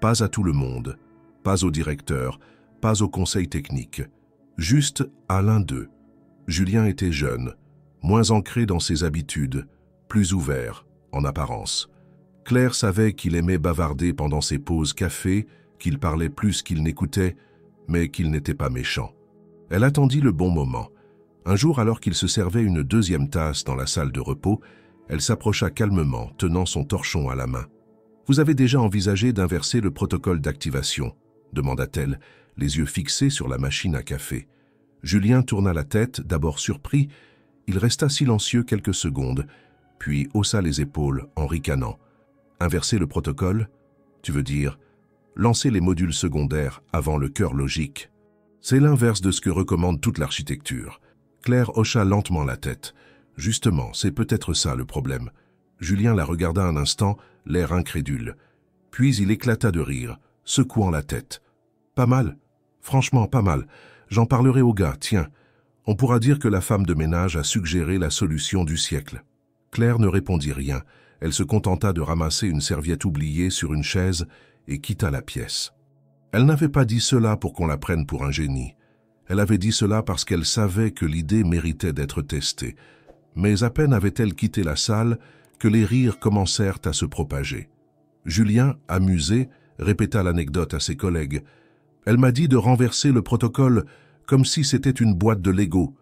Pas à tout le monde, pas au directeur, pas au conseil technique, juste à l'un d'eux. Julien était jeune, moins ancré dans ses habitudes, plus ouvert, en apparence. Claire savait qu'il aimait bavarder pendant ses pauses café, qu'il parlait plus qu'il n'écoutait, mais qu'il n'était pas méchant. Elle attendit le bon moment. Un jour, alors qu'il se servait une deuxième tasse dans la salle de repos, elle s'approcha calmement, tenant son torchon à la main. « Vous avez déjà envisagé d'inverser le protocole d'activation ?» demanda-t-elle, les yeux fixés sur la machine à café. Julien tourna la tête, d'abord surpris. Il resta silencieux quelques secondes, puis haussa les épaules en ricanant. « Inverser le protocole? Tu veux dire lancer les modules secondaires avant le cœur logique? C'est l'inverse de ce que recommande toute l'architecture. » Claire hocha lentement la tête. « Justement, c'est peut-être ça le problème. » Julien la regarda un instant, l'air incrédule. Puis il éclata de rire, secouant la tête. « Pas mal. Franchement, pas mal. J'en parlerai aux gars, tiens. On pourra dire que la femme de ménage a suggéré la solution du siècle. » Claire ne répondit rien. Elle se contenta de ramasser une serviette oubliée sur une chaise et quitta la pièce. Elle n'avait pas dit cela pour qu'on la prenne pour un génie. Elle avait dit cela parce qu'elle savait que l'idée méritait d'être testée. Mais à peine avait-elle quitté la salle que les rires commencèrent à se propager. Julien, amusé, répéta l'anecdote à ses collègues. « Elle m'a dit de renverser le protocole comme si c'était une boîte de Lego. »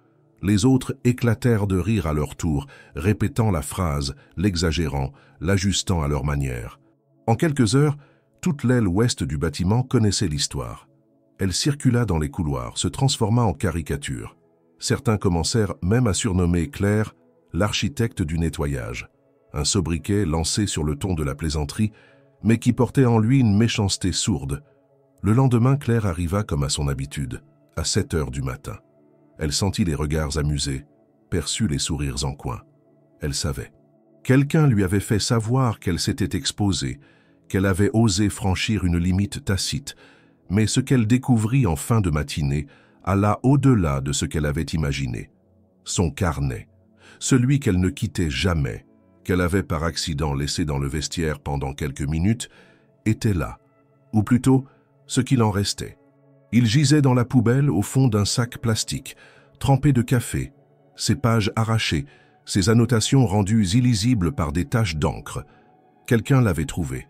Les autres éclatèrent de rire à leur tour, répétant la phrase, l'exagérant, l'ajustant à leur manière. En quelques heures, toute l'aile ouest du bâtiment connaissait l'histoire. Elle circula dans les couloirs, se transforma en caricature. Certains commencèrent même à surnommer Claire l'architecte du nettoyage. Un sobriquet lancé sur le ton de la plaisanterie, mais qui portait en lui une méchanceté sourde. Le lendemain, Claire arriva comme à son habitude, à 7 heures du matin. Elle sentit les regards amusés, perçut les sourires en coin. Elle savait. Quelqu'un lui avait fait savoir qu'elle s'était exposée, qu'elle avait osé franchir une limite tacite, mais ce qu'elle découvrit en fin de matinée alla au-delà de ce qu'elle avait imaginé. Son carnet, celui qu'elle ne quittait jamais, qu'elle avait par accident laissé dans le vestiaire pendant quelques minutes, était là, ou plutôt ce qu'il en restait. Il gisait dans la poubelle au fond d'un sac plastique, trempé de café, ses pages arrachées, ses annotations rendues illisibles par des taches d'encre. Quelqu'un l'avait trouvé.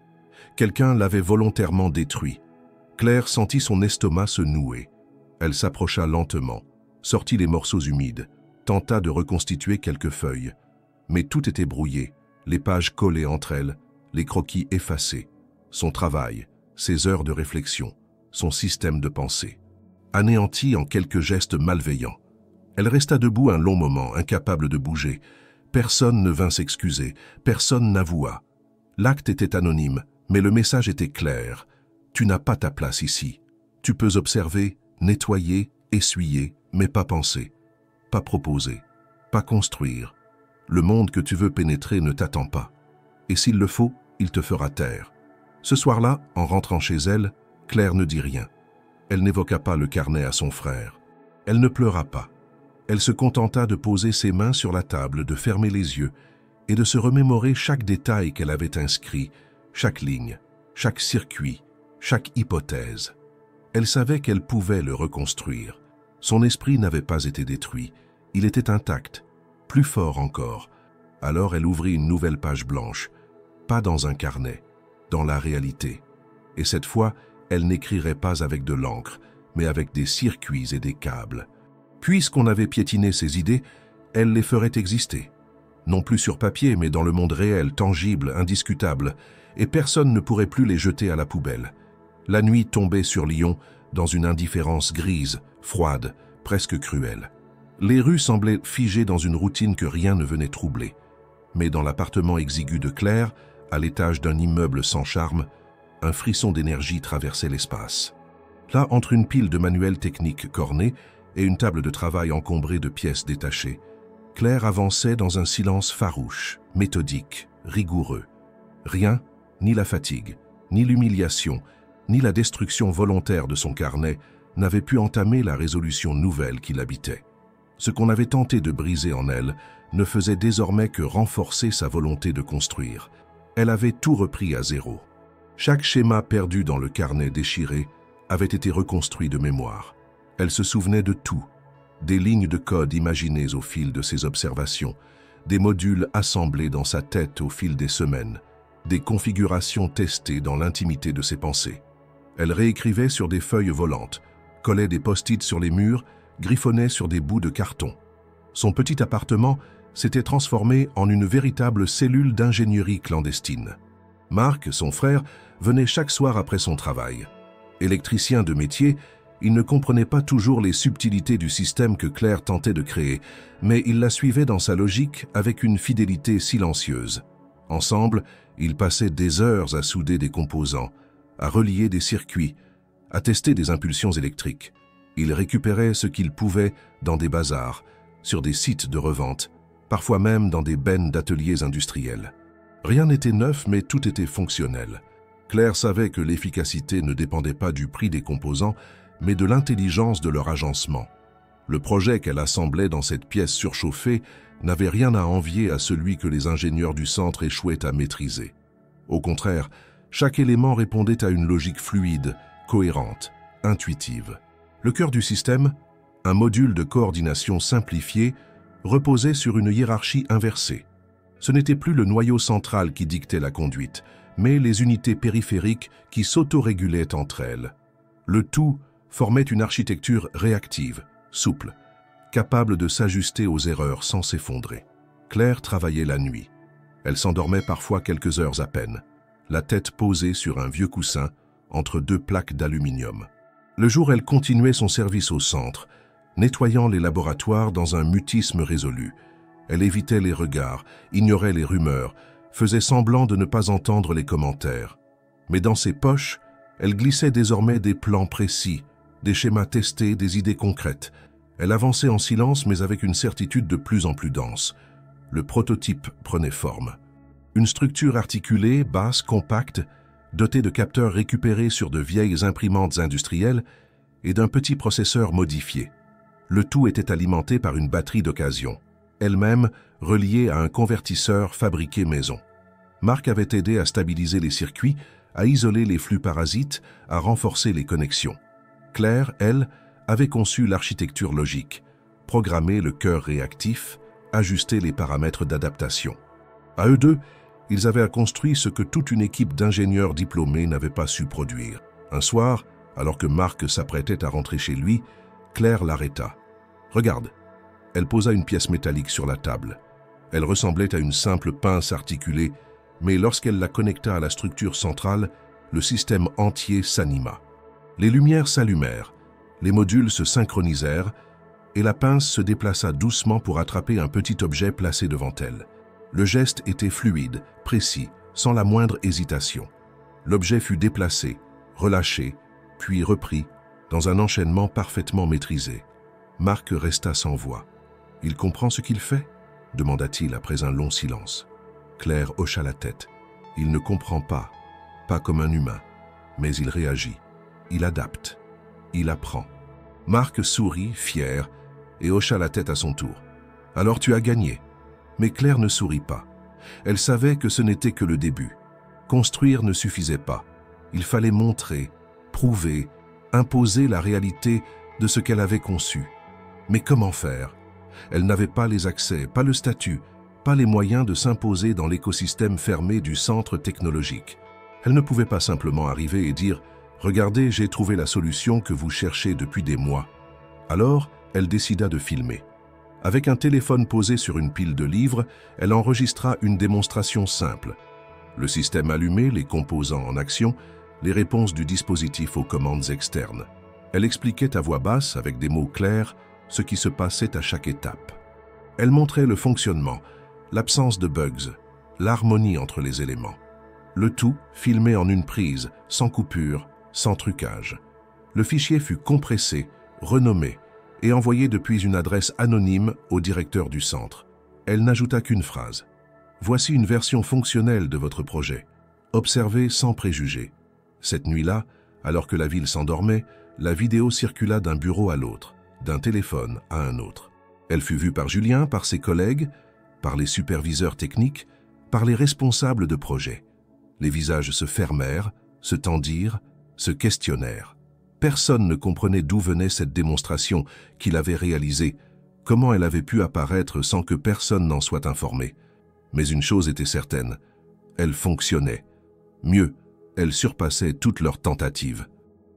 Quelqu'un l'avait volontairement détruit. Claire sentit son estomac se nouer. Elle s'approcha lentement, sortit les morceaux humides, tenta de reconstituer quelques feuilles. Mais tout était brouillé, les pages collées entre elles, les croquis effacés, son travail, ses heures de réflexion, son système de pensée, anéanti en quelques gestes malveillants. Elle resta debout un long moment, incapable de bouger. Personne ne vint s'excuser, personne n'avoua. L'acte était anonyme, mais le message était clair. Tu n'as pas ta place ici. Tu peux observer, nettoyer, essuyer, mais pas penser, pas proposer, pas construire. Le monde que tu veux pénétrer ne t'attend pas. Et s'il le faut, il te fera taire. Ce soir-là, en rentrant chez elle, Claire ne dit rien. Elle n'évoqua pas le carnet à son frère. Elle ne pleura pas. Elle se contenta de poser ses mains sur la table, de fermer les yeux et de se remémorer chaque détail qu'elle avait inscrit, chaque ligne, chaque circuit, chaque hypothèse. Elle savait qu'elle pouvait le reconstruire. Son esprit n'avait pas été détruit. Il était intact, plus fort encore. Alors elle ouvrit une nouvelle page blanche, pas dans un carnet, dans la réalité. Et cette fois, elle n'écrirait pas avec de l'encre, mais avec des circuits et des câbles. Puisqu'on avait piétiné ses idées, elle les ferait exister. Non plus sur papier, mais dans le monde réel, tangible, indiscutable, et personne ne pourrait plus les jeter à la poubelle. La nuit tombait sur Lyon dans une indifférence grise, froide, presque cruelle. Les rues semblaient figées dans une routine que rien ne venait troubler. Mais dans l'appartement exigu de Claire, à l'étage d'un immeuble sans charme, un frisson d'énergie traversait l'espace. Là, entre une pile de manuels techniques cornés et une table de travail encombrée de pièces détachées, Claire avançait dans un silence farouche, méthodique, rigoureux. Rien, ni la fatigue, ni l'humiliation, ni la destruction volontaire de son carnet n'avait pu entamer la résolution nouvelle qui l'habitait. Ce qu'on avait tenté de briser en elle ne faisait désormais que renforcer sa volonté de construire. Elle avait tout repris à zéro. Chaque schéma perdu dans le carnet déchiré avait été reconstruit de mémoire. Elle se souvenait de tout, des lignes de code imaginées au fil de ses observations, des modules assemblés dans sa tête au fil des semaines, des configurations testées dans l'intimité de ses pensées. Elle réécrivait sur des feuilles volantes, collait des post-it sur les murs, griffonnait sur des bouts de carton. Son petit appartement s'était transformé en une véritable cellule d'ingénierie clandestine. Marc, son frère, venait chaque soir après son travail. Électricien de métier, il ne comprenait pas toujours les subtilités du système que Claire tentait de créer, mais il la suivait dans sa logique avec une fidélité silencieuse. Ensemble, ils passaient des heures à souder des composants, à relier des circuits, à tester des impulsions électriques. Ils récupéraient ce qu'ils pouvaient dans des bazars, sur des sites de revente, parfois même dans des bennes d'ateliers industriels. Rien n'était neuf, mais tout était fonctionnel. Claire savait que l'efficacité ne dépendait pas du prix des composants, mais de l'intelligence de leur agencement. Le projet qu'elle assemblait dans cette pièce surchauffée n'avait rien à envier à celui que les ingénieurs du centre échouaient à maîtriser. Au contraire, chaque élément répondait à une logique fluide, cohérente, intuitive. Le cœur du système, un module de coordination simplifié, reposait sur une hiérarchie inversée. Ce n'était plus le noyau central qui dictait la conduite, mais les unités périphériques qui s'autorégulaient entre elles. Le tout formait une architecture réactive, souple, capable de s'ajuster aux erreurs sans s'effondrer. Claire travaillait la nuit. Elle s'endormait parfois quelques heures à peine, la tête posée sur un vieux coussin entre deux plaques d'aluminium. Le jour, elle continuait son service au centre, nettoyant les laboratoires dans un mutisme résolu. Elle évitait les regards, ignorait les rumeurs, faisait semblant de ne pas entendre les commentaires. Mais dans ses poches, elle glissait désormais des plans précis, des schémas testés, des idées concrètes. Elle avançait en silence mais avec une certitude de plus en plus dense. Le prototype prenait forme. Une structure articulée, basse, compacte, dotée de capteurs récupérés sur de vieilles imprimantes industrielles et d'un petit processeur modifié. Le tout était alimenté par une batterie d'occasion, elle-même reliée à un convertisseur fabriqué maison. Marc avait aidé à stabiliser les circuits, à isoler les flux parasites, à renforcer les connexions. Claire, elle, avait conçu l'architecture logique, programmé le cœur réactif, ajusté les paramètres d'adaptation. À eux deux, ils avaient construit ce que toute une équipe d'ingénieurs diplômés n'avait pas su produire. Un soir, alors que Marc s'apprêtait à rentrer chez lui, Claire l'arrêta. « Regarde !» Elle posa une pièce métallique sur la table. Elle ressemblait à une simple pince articulée, mais lorsqu'elle la connecta à la structure centrale, le système entier s'anima. Les lumières s'allumèrent, les modules se synchronisèrent, et la pince se déplaça doucement pour attraper un petit objet placé devant elle. Le geste était fluide, précis, sans la moindre hésitation. L'objet fut déplacé, relâché, puis repris, dans un enchaînement parfaitement maîtrisé. Marc resta sans voix. « Il comprend ce qu'il fait ?» demanda-t-il après un long silence. Claire hocha la tête. « Il ne comprend pas, pas comme un humain, mais il réagit. Il adapte. Il apprend. » Marc sourit, fier, et hocha la tête à son tour. « Alors tu as gagné. » Mais Claire ne sourit pas. Elle savait que ce n'était que le début. Construire ne suffisait pas. Il fallait montrer, prouver, imposer la réalité de ce qu'elle avait conçu. Mais comment faire? Elle n'avait pas les accès, pas le statut, pas les moyens de s'imposer dans l'écosystème fermé du centre technologique. Elle ne pouvait pas simplement arriver et dire « Regardez, j'ai trouvé la solution que vous cherchez depuis des mois. » Alors, elle décida de filmer. Avec un téléphone posé sur une pile de livres, elle enregistra une démonstration simple. Le système allumé, les composants en action, les réponses du dispositif aux commandes externes. Elle expliquait à voix basse, avec des mots clairs, ce qui se passait à chaque étape. Elle montrait le fonctionnement, l'absence de bugs, l'harmonie entre les éléments. Le tout filmé en une prise, sans coupure, sans trucage. Le fichier fut compressé, renommé et envoyé depuis une adresse anonyme au directeur du centre. Elle n'ajouta qu'une phrase. « Voici une version fonctionnelle de votre projet. Observez sans préjugés. » Cette nuit-là, alors que la ville s'endormait, la vidéo circula d'un bureau à l'autre, d'un téléphone à un autre. Elle fut vue par Julien, par ses collègues, par les superviseurs techniques, par les responsables de projet. Les visages se fermèrent, se tendirent, se questionnèrent. Personne ne comprenait d'où venait cette démonstration qu'il avait réalisée, comment elle avait pu apparaître sans que personne n'en soit informé. Mais une chose était certaine, elle fonctionnait. Mieux, elle surpassait toutes leurs tentatives.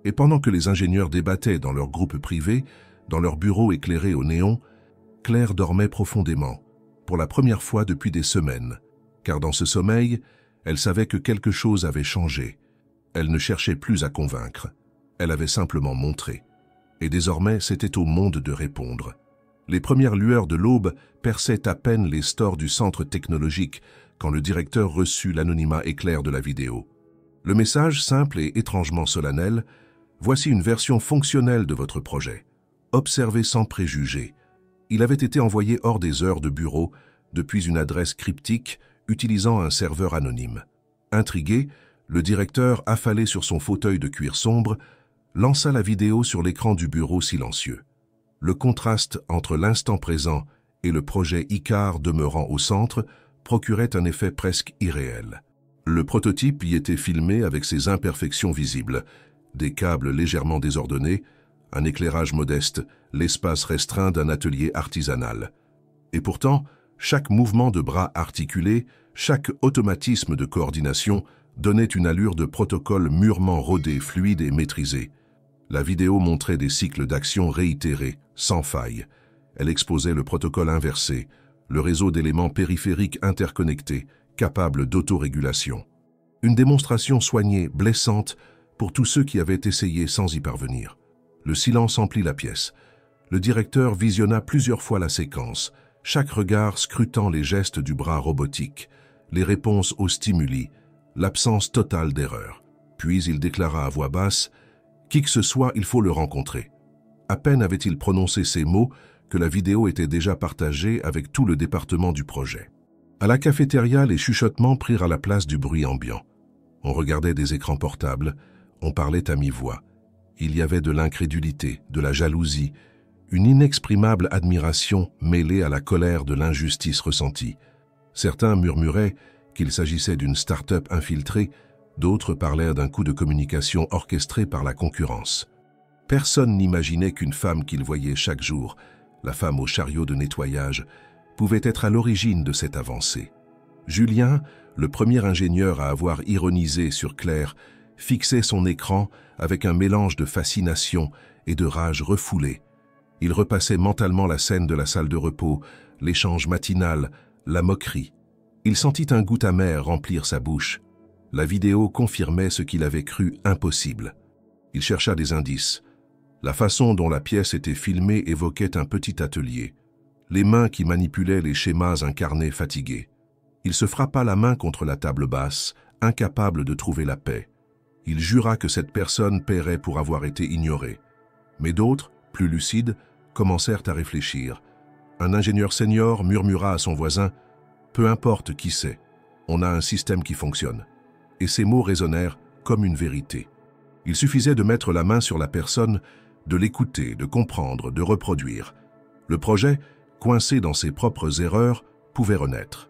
Et pendant que les ingénieurs débattaient dans leur groupe privé, dans leur bureau éclairé au néon, Claire dormait profondément, pour la première fois depuis des semaines, car dans ce sommeil, elle savait que quelque chose avait changé. Elle ne cherchait plus à convaincre, elle avait simplement montré. Et désormais, c'était au monde de répondre. Les premières lueurs de l'aube perçaient à peine les stores du centre technologique quand le directeur reçut l'anonymat éclair de la vidéo. Le message, simple et étrangement solennel, « Voici une version fonctionnelle de votre projet. Observez sans préjugés. » Il avait été envoyé hors des heures de bureau, depuis une adresse cryptique, utilisant un serveur anonyme. Intrigué, le directeur, affalé sur son fauteuil de cuir sombre, lança la vidéo sur l'écran du bureau silencieux. Le contraste entre l'instant présent et le projet Icare demeurant au centre procurait un effet presque irréel. Le prototype y était filmé avec ses imperfections visibles, des câbles légèrement désordonnés, un éclairage modeste, l'espace restreint d'un atelier artisanal. Et pourtant, chaque mouvement de bras articulé, chaque automatisme de coordination donnait une allure de protocole mûrement rodé, fluide et maîtrisé. La vidéo montrait des cycles d'action réitérés, sans faille. Elle exposait le protocole inversé, le réseau d'éléments périphériques interconnectés, capables d'autorégulation. Une démonstration soignée, blessante, pour tous ceux qui avaient essayé sans y parvenir. Le silence emplit la pièce. Le directeur visionna plusieurs fois la séquence, chaque regard scrutant les gestes du bras robotique, les réponses aux stimuli, l'absence totale d'erreur. Puis il déclara à voix basse « Qui que ce soit, il faut le rencontrer ». À peine avait-il prononcé ces mots que la vidéo était déjà partagée avec tout le département du projet. À la cafétéria, les chuchotements prirent à la place du bruit ambiant. On regardait des écrans portables, on parlait à mi-voix. Il y avait de l'incrédulité, de la jalousie, une inexprimable admiration mêlée à la colère de l'injustice ressentie. Certains murmuraient qu'il s'agissait d'une start-up infiltrée, d'autres parlaient d'un coup de communication orchestré par la concurrence. Personne n'imaginait qu'une femme qu'ils voyaient chaque jour, la femme au chariot de nettoyage, pouvait être à l'origine de cette avancée. Julien, le premier ingénieur à avoir ironisé sur Claire, fixait son écran avec un mélange de fascination et de rage refoulée. Il repassait mentalement la scène de la salle de repos, l'échange matinal, la moquerie. Il sentit un goût amer remplir sa bouche. La vidéo confirmait ce qu'il avait cru impossible. Il chercha des indices. La façon dont la pièce était filmée évoquait un petit atelier. Les mains qui manipulaient les schémas incarnaient fatiguées. Il se frappa la main contre la table basse, incapable de trouver la paix. Il jura que cette personne paierait pour avoir été ignorée. Mais d'autres, plus lucides, commencèrent à réfléchir. Un ingénieur senior murmura à son voisin « Peu importe qui c'est, on a un système qui fonctionne. » Et ces mots résonnèrent comme une vérité. Il suffisait de mettre la main sur la personne, de l'écouter, de comprendre, de reproduire. Le projet, coincé dans ses propres erreurs, pouvait renaître.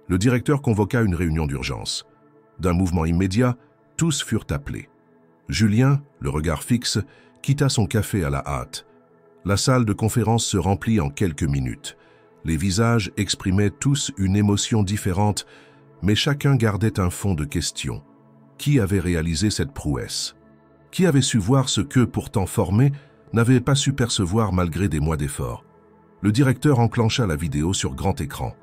Le directeur convoqua une réunion d'urgence. D'un mouvement immédiat, tous furent appelés. Julien, le regard fixe, quitta son café à la hâte. La salle de conférence se remplit en quelques minutes. Les visages exprimaient tous une émotion différente, mais chacun gardait un fond de questions. Qui avait réalisé cette prouesse? Qui avait su voir ce que, pourtant formé, n'avait pas su percevoir malgré des mois d'efforts? Le directeur enclencha la vidéo sur grand écran.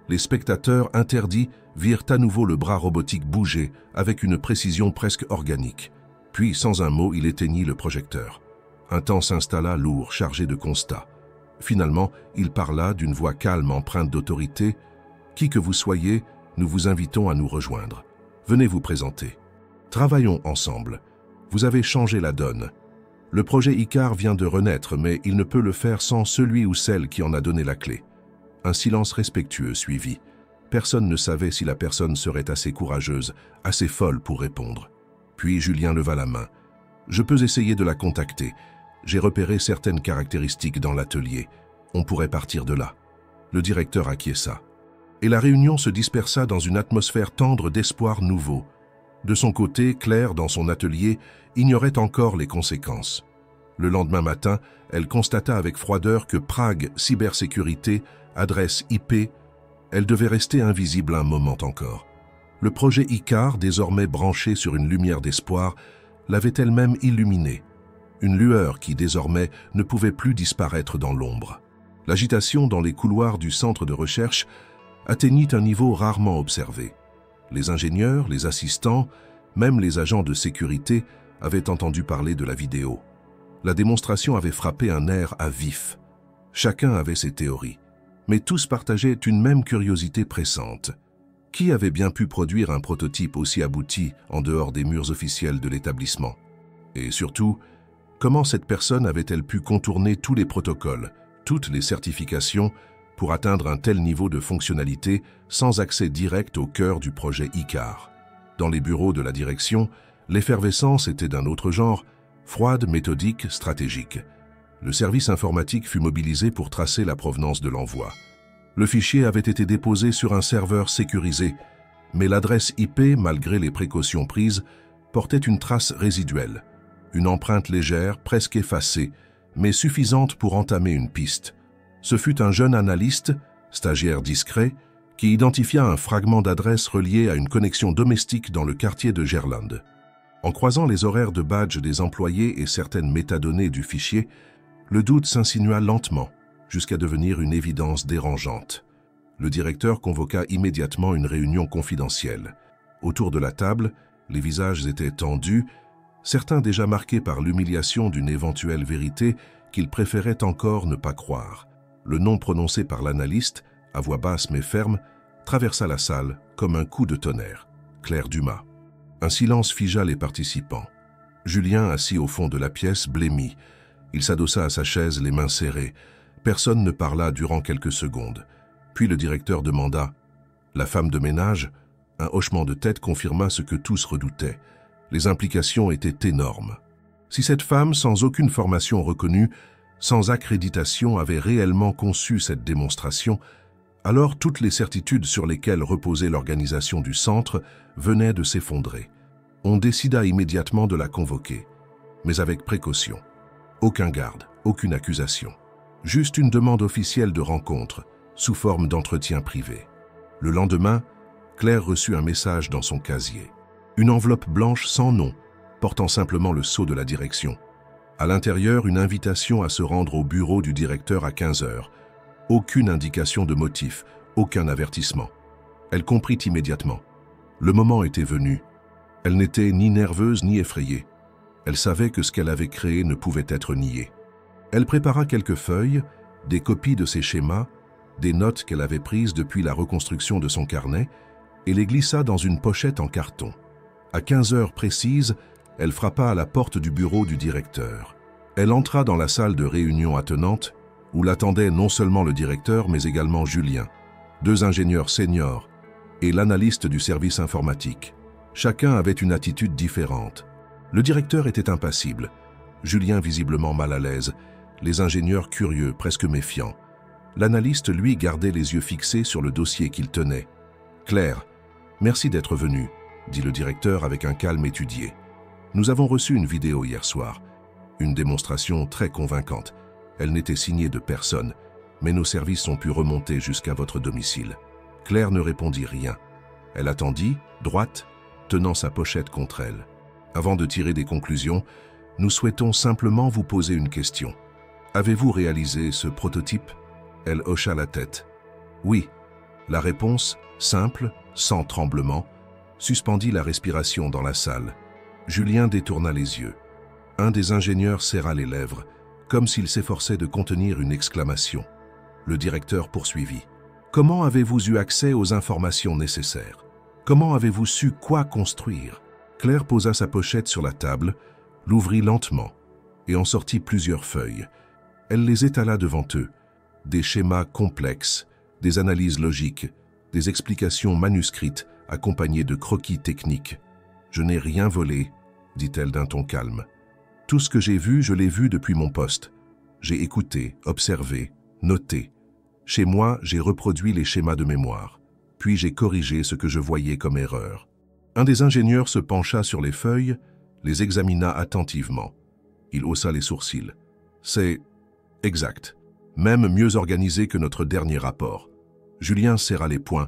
Les spectateurs interdits virent à nouveau le bras robotique bouger avec une précision presque organique. Puis, sans un mot, il éteignit le projecteur. Un temps s'installa lourd, chargé de constats. Finalement, il parla d'une voix calme empreinte d'autorité. « Qui que vous soyez, nous vous invitons à nous rejoindre. Venez vous présenter. Travaillons ensemble. Vous avez changé la donne. Le projet Icare vient de renaître, mais il ne peut le faire sans celui ou celle qui en a donné la clé. » Un silence respectueux suivit. Personne ne savait si la personne serait assez courageuse, assez folle pour répondre. Puis Julien leva la main. « Je peux essayer de la contacter. J'ai repéré certaines caractéristiques dans l'atelier. On pourrait partir de là. » Le directeur acquiesça. Et la réunion se dispersa dans une atmosphère tendre d'espoir nouveau. De son côté, Claire, dans son atelier, ignorait encore les conséquences. Le lendemain matin, elle constata avec froideur que Prague Cybersécurité, adresse IP, elle devait rester invisible un moment encore. Le projet Icare, désormais branché sur une lumière d'espoir, l'avait elle-même illuminée. Une lueur qui, désormais, ne pouvait plus disparaître dans l'ombre. L'agitation dans les couloirs du centre de recherche atteignit un niveau rarement observé. Les ingénieurs, les assistants, même les agents de sécurité avaient entendu parler de la vidéo. La démonstration avait frappé un nerf à vif. Chacun avait ses théories, mais tous partageaient une même curiosité pressante. Qui avait bien pu produire un prototype aussi abouti en dehors des murs officiels de l'établissement? Et surtout, comment cette personne avait-elle pu contourner tous les protocoles, toutes les certifications, pour atteindre un tel niveau de fonctionnalité sans accès direct au cœur du projet Icare? Dans les bureaux de la direction, l'effervescence était d'un autre genre, froide, méthodique, stratégique. Le service informatique fut mobilisé pour tracer la provenance de l'envoi. Le fichier avait été déposé sur un serveur sécurisé, mais l'adresse IP, malgré les précautions prises, portait une trace résiduelle, une empreinte légère, presque effacée, mais suffisante pour entamer une piste. Ce fut un jeune analyste, stagiaire discret, qui identifia un fragment d'adresse relié à une connexion domestique dans le quartier de Gerland. En croisant les horaires de badge des employés et certaines métadonnées du fichier, le doute s'insinua lentement, jusqu'à devenir une évidence dérangeante. Le directeur convoqua immédiatement une réunion confidentielle. Autour de la table, les visages étaient tendus, certains déjà marqués par l'humiliation d'une éventuelle vérité qu'ils préféraient encore ne pas croire. Le nom prononcé par l'analyste, à voix basse mais ferme, traversa la salle comme un coup de tonnerre. Claire Dumas. Un silence figea les participants. Julien, assis au fond de la pièce, blêmit. Il s'adossa à sa chaise, les mains serrées. Personne ne parla durant quelques secondes. Puis le directeur demanda « La femme de ménage ?» Un hochement de tête confirma ce que tous redoutaient. Les implications étaient énormes. Si cette femme, sans aucune formation reconnue, sans accréditation, avait réellement conçu cette démonstration, alors toutes les certitudes sur lesquelles reposait l'organisation du centre venaient de s'effondrer. On décida immédiatement de la convoquer, mais avec précaution. Aucun garde, aucune accusation. Juste une demande officielle de rencontre, sous forme d'entretien privé. Le lendemain, Claire reçut un message dans son casier. Une enveloppe blanche sans nom, portant simplement le sceau de la direction. À l'intérieur, une invitation à se rendre au bureau du directeur à 15 heures. Aucune indication de motif, aucun avertissement. Elle comprit immédiatement. Le moment était venu. Elle n'était ni nerveuse ni effrayée. Elle savait que ce qu'elle avait créé ne pouvait être nié. Elle prépara quelques feuilles, des copies de ses schémas, des notes qu'elle avait prises depuis la reconstruction de son carnet, et les glissa dans une pochette en carton. À 15 heures précises, elle frappa à la porte du bureau du directeur. Elle entra dans la salle de réunion attenante, où l'attendait non seulement le directeur, mais également Julien, 2 ingénieurs seniors et l'analyste du service informatique. Chacun avait une attitude différente. Le directeur était impassible, Julien visiblement mal à l'aise, les ingénieurs curieux, presque méfiants. L'analyste, lui, gardait les yeux fixés sur le dossier qu'il tenait. « Claire, merci d'être venue, » dit le directeur avec un calme étudié. « Nous avons reçu une vidéo hier soir, une démonstration très convaincante. Elle n'était signée de personne, mais nos services ont pu remonter jusqu'à votre domicile. » Claire ne répondit rien. Elle attendit, droite, tenant sa pochette contre elle. Avant de tirer des conclusions, nous souhaitons simplement vous poser une question. Avez-vous réalisé ce prototype ? Elle hocha la tête. Oui. La réponse, simple, sans tremblement, suspendit la respiration dans la salle. Julien détourna les yeux. Un des ingénieurs serra les lèvres, comme s'il s'efforçait de contenir une exclamation. Le directeur poursuivit. Comment avez-vous eu accès aux informations nécessaires? Comment avez-vous su quoi construire? Claire posa sa pochette sur la table, l'ouvrit lentement et en sortit plusieurs feuilles. Elle les étala devant eux. Des schémas complexes, des analyses logiques, des explications manuscrites accompagnées de croquis techniques. « Je n'ai rien volé », dit-elle d'un ton calme. « Tout ce que j'ai vu, je l'ai vu depuis mon poste. J'ai écouté, observé, noté. Chez moi, j'ai reproduit les schémas de mémoire. Puis j'ai corrigé ce que je voyais comme erreur. » Un des ingénieurs se pencha sur les feuilles, les examina attentivement. Il haussa les sourcils. « C'est exact. Même mieux organisé que notre dernier rapport. » Julien serra les poings.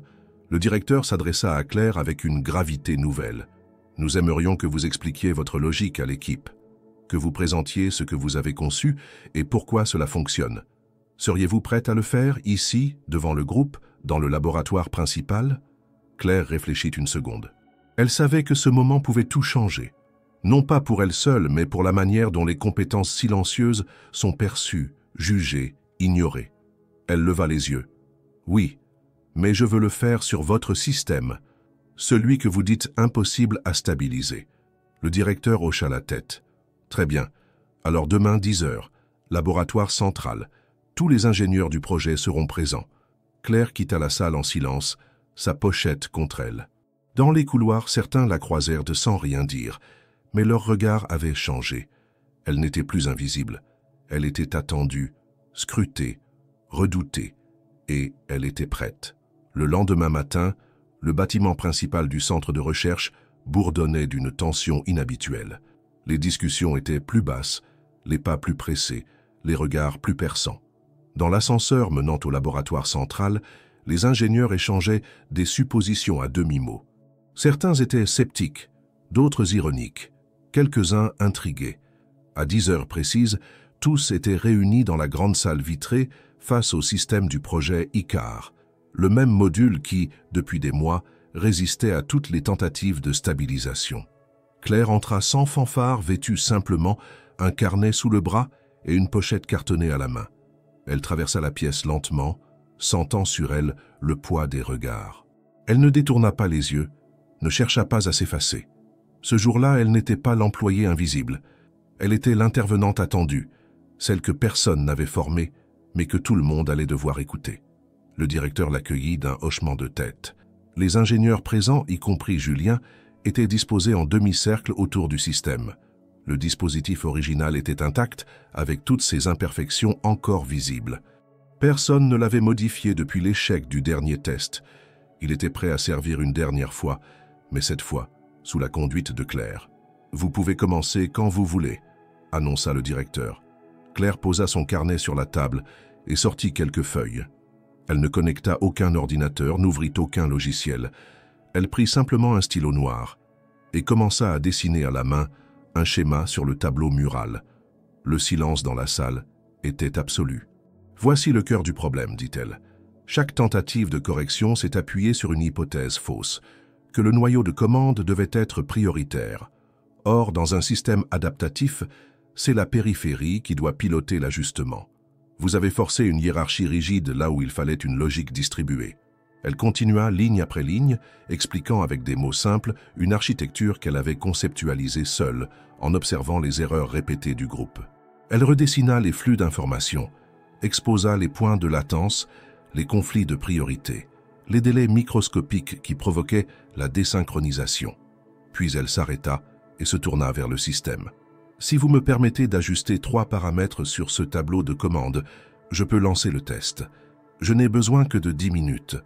Le directeur s'adressa à Claire avec une gravité nouvelle. « Nous aimerions que vous expliquiez votre logique à l'équipe, que vous présentiez ce que vous avez conçu et pourquoi cela fonctionne. Seriez-vous prête à le faire, ici, devant le groupe, dans le laboratoire principal ?» Claire réfléchit une seconde. Elle savait que ce moment pouvait tout changer. Non pas pour elle seule, mais pour la manière dont les compétences silencieuses sont perçues, jugées, ignorées. Elle leva les yeux. « Oui, mais je veux le faire sur votre système, celui que vous dites impossible à stabiliser. » Le directeur hocha la tête. « Très bien. Alors demain, 10 heures, laboratoire central. Tous les ingénieurs du projet seront présents. » Claire quitta la salle en silence, sa pochette contre elle. Dans les couloirs, certains la croisèrent sans rien dire, mais leur regard avait changé. Elle n'était plus invisible. Elle était attendue, scrutée, redoutée. Et elle était prête. Le lendemain matin, le bâtiment principal du centre de recherche bourdonnait d'une tension inhabituelle. Les discussions étaient plus basses, les pas plus pressés, les regards plus perçants. Dans l'ascenseur menant au laboratoire central, les ingénieurs échangeaient des suppositions à demi-mot. Certains étaient sceptiques, d'autres ironiques, quelques-uns intrigués. À 10 heures précises, tous étaient réunis dans la grande salle vitrée face au système du projet ICAR, le même module qui, depuis des mois, résistait à toutes les tentatives de stabilisation. Claire entra sans fanfare, vêtue simplement, un carnet sous le bras et une pochette cartonnée à la main. Elle traversa la pièce lentement, sentant sur elle le poids des regards. Elle ne détourna pas les yeux, ne chercha pas à s'effacer. Ce jour-là, elle n'était pas l'employée invisible. Elle était l'intervenante attendue, celle que personne n'avait formée, mais que tout le monde allait devoir écouter. Le directeur l'accueillit d'un hochement de tête. Les ingénieurs présents, y compris Julien, étaient disposés en demi-cercle autour du système. Le dispositif original était intact, avec toutes ses imperfections encore visibles. Personne ne l'avait modifié depuis l'échec du dernier test. Il était prêt à servir une dernière fois, mais cette fois, sous la conduite de Claire. « Vous pouvez commencer quand vous voulez », annonça le directeur. Claire posa son carnet sur la table et sortit quelques feuilles. Elle ne connecta aucun ordinateur, n'ouvrit aucun logiciel. Elle prit simplement un stylo noir et commença à dessiner à la main un schéma sur le tableau mural. Le silence dans la salle était absolu. « Voici le cœur du problème, dit-elle. Chaque tentative de correction s'est appuyée sur une hypothèse fausse, que le noyau de commande devait être prioritaire. Or, dans un système adaptatif, c'est la périphérie qui doit piloter l'ajustement. Vous avez forcé une hiérarchie rigide là où il fallait une logique distribuée. » Elle continua ligne après ligne, expliquant avec des mots simples une architecture qu'elle avait conceptualisée seule, en observant les erreurs répétées du groupe. Elle redessina les flux d'informations, exposa les points de latence, les conflits de priorité, les délais microscopiques qui provoquaient la désynchronisation. Puis elle s'arrêta et se tourna vers le système. « Si vous me permettez d'ajuster 3 paramètres sur ce tableau de commande, je peux lancer le test. Je n'ai besoin que de 10 minutes. »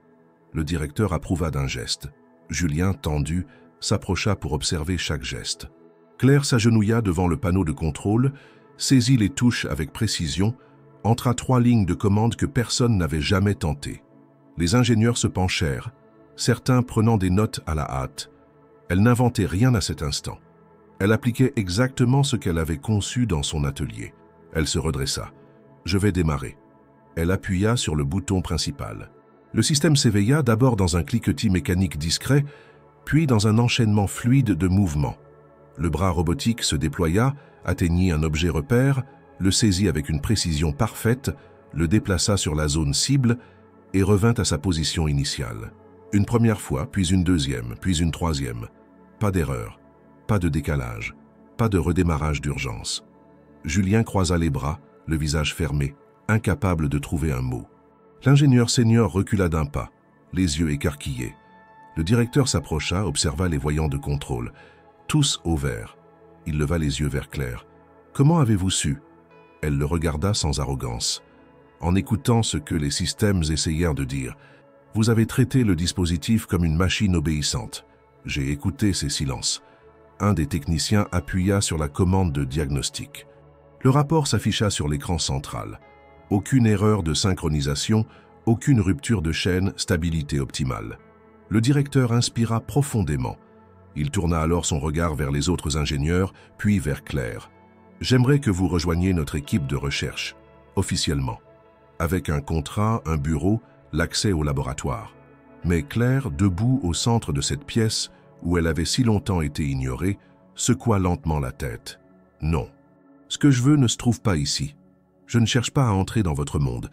Le directeur approuva d'un geste. Julien, tendu, s'approcha pour observer chaque geste. Claire s'agenouilla devant le panneau de contrôle, saisit les touches avec précision, entra 3 lignes de commande que personne n'avait jamais tentées. Les ingénieurs se penchèrent, certains prenant des notes à la hâte. Elle n'inventait rien à cet instant. Elle appliquait exactement ce qu'elle avait conçu dans son atelier. Elle se redressa. « Je vais démarrer. » Elle appuya sur le bouton principal. Le système s'éveilla d'abord dans un cliquetis mécanique discret, puis dans un enchaînement fluide de mouvements. Le bras robotique se déploya, atteignit un objet repère, le saisit avec une précision parfaite, le déplaça sur la zone cible et revint à sa position initiale. Une première fois, puis une deuxième, puis une troisième. Pas d'erreur, pas de décalage, pas de redémarrage d'urgence. Julien croisa les bras, le visage fermé, incapable de trouver un mot. L'ingénieur senior recula d'un pas, les yeux écarquillés. Le directeur s'approcha, observa les voyants de contrôle. Tous au vert. Il leva les yeux vers Claire. « Comment avez-vous su ?» Elle le regarda sans arrogance. En écoutant ce que les systèmes essayèrent de dire, « Vous avez traité le dispositif comme une machine obéissante. » J'ai écouté ces silences. Un des techniciens appuya sur la commande de diagnostic. Le rapport s'afficha sur l'écran central. Aucune erreur de synchronisation, aucune rupture de chaîne, stabilité optimale. Le directeur inspira profondément. Il tourna alors son regard vers les autres ingénieurs, puis vers Claire. « J'aimerais que vous rejoigniez notre équipe de recherche, officiellement. Avec un contrat, un bureau, l'accès au laboratoire. » Mais Claire, debout au centre de cette pièce, où elle avait si longtemps été ignorée, secoua lentement la tête. « Non. Ce que je veux ne se trouve pas ici. Je ne cherche pas à entrer dans votre monde.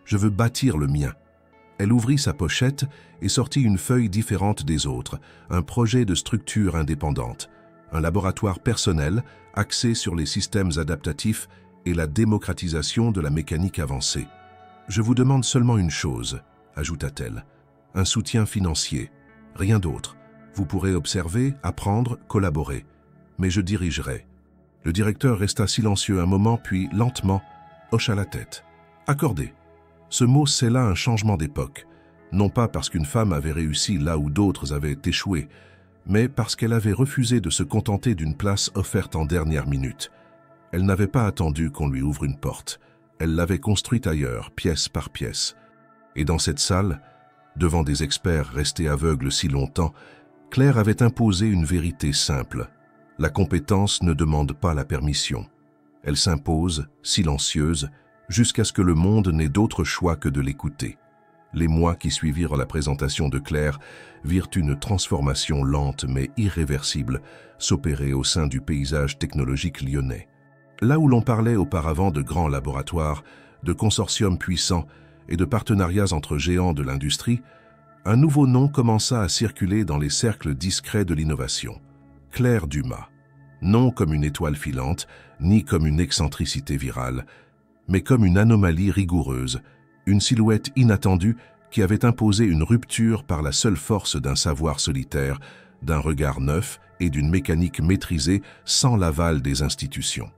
Je veux bâtir le mien. » Elle ouvrit sa pochette et sortit une feuille différente des autres, un projet de structure indépendante, un laboratoire personnel axé sur les systèmes adaptatifs et la démocratisation de la mécanique avancée. « Je vous demande seulement une chose, » ajouta-t-elle, « un soutien financier, rien d'autre. Vous pourrez observer, apprendre, collaborer, mais je dirigerai. » Le directeur resta silencieux un moment, puis lentement hocha la tête. « Accordé. Ce mot scella un changement d'époque, non pas parce qu'une femme avait réussi là où d'autres avaient échoué, mais parce qu'elle avait refusé de se contenter d'une place offerte en dernière minute. Elle n'avait pas attendu qu'on lui ouvre une porte. Elle l'avait construite ailleurs, pièce par pièce. Et dans cette salle, devant des experts restés aveugles si longtemps, Claire avait imposé une vérité simple. La compétence ne demande pas la permission. Elle s'impose, silencieuse, jusqu'à ce que le monde n'ait d'autre choix que de l'écouter. Les mois qui suivirent la présentation de Claire virent une transformation lente mais irréversible s'opérer au sein du paysage technologique lyonnais. Là où l'on parlait auparavant de grands laboratoires, de consortiums puissants et de partenariats entre géants de l'industrie, un nouveau nom commença à circuler dans les cercles discrets de l'innovation. Claire Dumas. Non comme une étoile filante, ni comme une excentricité virale, mais comme une anomalie rigoureuse, une silhouette inattendue qui avait imposé une rupture par la seule force d'un savoir solitaire, d'un regard neuf et d'une mécanique maîtrisée sans l'aval des institutions.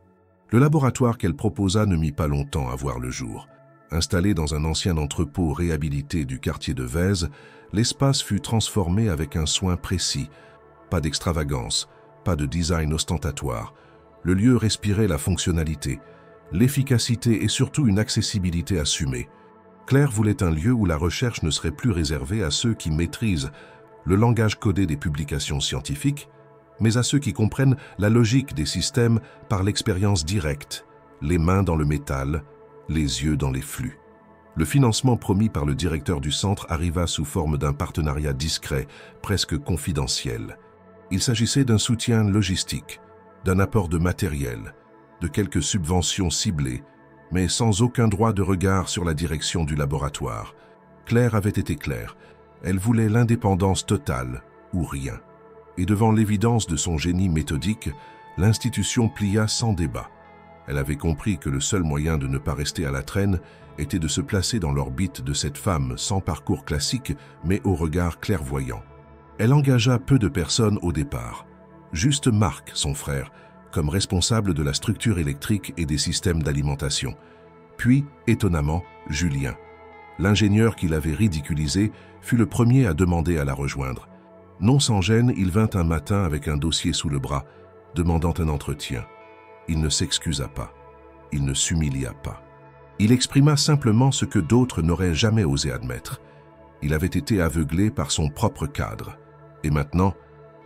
Le laboratoire qu'elle proposa ne mit pas longtemps à voir le jour. Installé dans un ancien entrepôt réhabilité du quartier de Vaise, l'espace fut transformé avec un soin précis. Pas d'extravagance, pas de design ostentatoire. Le lieu respirait la fonctionnalité, l'efficacité et surtout une accessibilité assumée. Claire voulait un lieu où la recherche ne serait plus réservée à ceux qui maîtrisent le langage codé des publications scientifiques, mais à ceux qui comprennent la logique des systèmes par l'expérience directe, les mains dans le métal, les yeux dans les flux. Le financement promis par le directeur du centre arriva sous forme d'un partenariat discret, presque confidentiel. Il s'agissait d'un soutien logistique, d'un apport de matériel, de quelques subventions ciblées, mais sans aucun droit de regard sur la direction du laboratoire. Claire avait été claire, elle voulait l'indépendance totale ou rien. Et devant l'évidence de son génie méthodique, l'institution plia sans débat. Elle avait compris que le seul moyen de ne pas rester à la traîne était de se placer dans l'orbite de cette femme sans parcours classique, mais au regard clairvoyant. Elle engagea peu de personnes au départ. Juste Marc, son frère, comme responsable de la structure électrique et des systèmes d'alimentation. Puis, étonnamment, Julien. L'ingénieur qui l'avait ridiculisé fut le premier à demander à la rejoindre. Non sans gêne, il vint un matin avec un dossier sous le bras, demandant un entretien. Il ne s'excusa pas. Il ne s'humilia pas. Il exprima simplement ce que d'autres n'auraient jamais osé admettre. Il avait été aveuglé par son propre cadre. Et maintenant,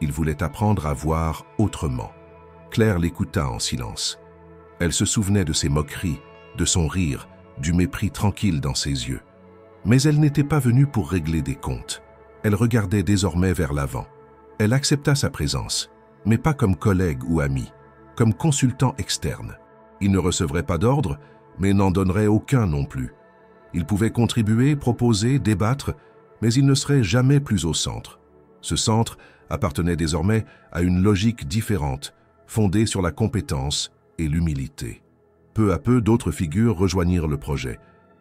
il voulait apprendre à voir autrement. Claire l'écouta en silence. Elle se souvenait de ses moqueries, de son rire, du mépris tranquille dans ses yeux. Mais elle n'était pas venue pour régler des comptes. Elle regardait désormais vers l'avant. Elle accepta sa présence, mais pas comme collègue ou ami, comme consultant externe. Il ne recevrait pas d'ordre, mais n'en donnerait aucun non plus. Il pouvait contribuer, proposer, débattre, mais il ne serait jamais plus au centre. Ce centre appartenait désormais à une logique différente, fondée sur la compétence et l'humilité. Peu à peu, d'autres figures rejoignirent le projet.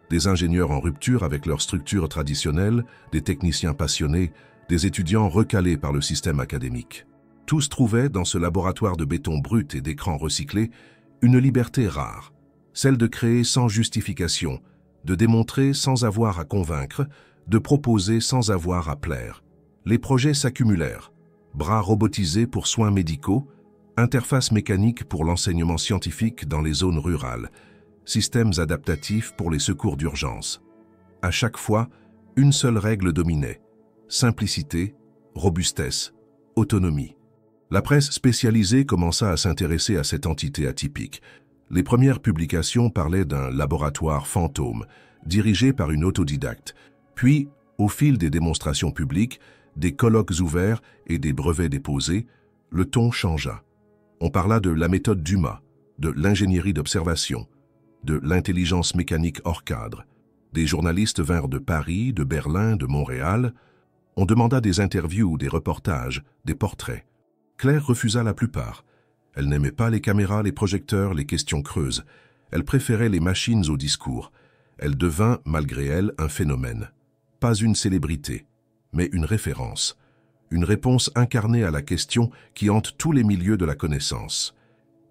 Des ingénieurs en rupture avec leur structure traditionnelle, des techniciens passionnés, des étudiants recalés par le système académique. Tous trouvaient, dans ce laboratoire de béton brut et d'écrans recyclés, une liberté rare, celle de créer sans justification, de démontrer sans avoir à convaincre, de proposer sans avoir à plaire. Les projets s'accumulèrent, bras robotisés pour soins médicaux, interfaces mécaniques pour l'enseignement scientifique dans les zones rurales, systèmes adaptatifs pour les secours d'urgence. À chaque fois, une seule règle dominait: simplicité, robustesse, autonomie. La presse spécialisée commença à s'intéresser à cette entité atypique. Les premières publications parlaient d'un laboratoire fantôme, dirigé par une autodidacte. Puis, au fil des démonstrations publiques, des colloques ouverts et des brevets déposés, le ton changea. On parla de la méthode Dumas, de l'ingénierie d'observation, de l'intelligence mécanique hors cadre. Des journalistes vinrent de Paris, de Berlin, de Montréal. On demanda des interviews, des reportages, des portraits. Claire refusa la plupart. Elle n'aimait pas les caméras, les projecteurs, les questions creuses. Elle préférait les machines au discours. Elle devint, malgré elle, un phénomène. Pas une célébrité, mais une référence. Une réponse incarnée à la question qui hante tous les milieux de la connaissance.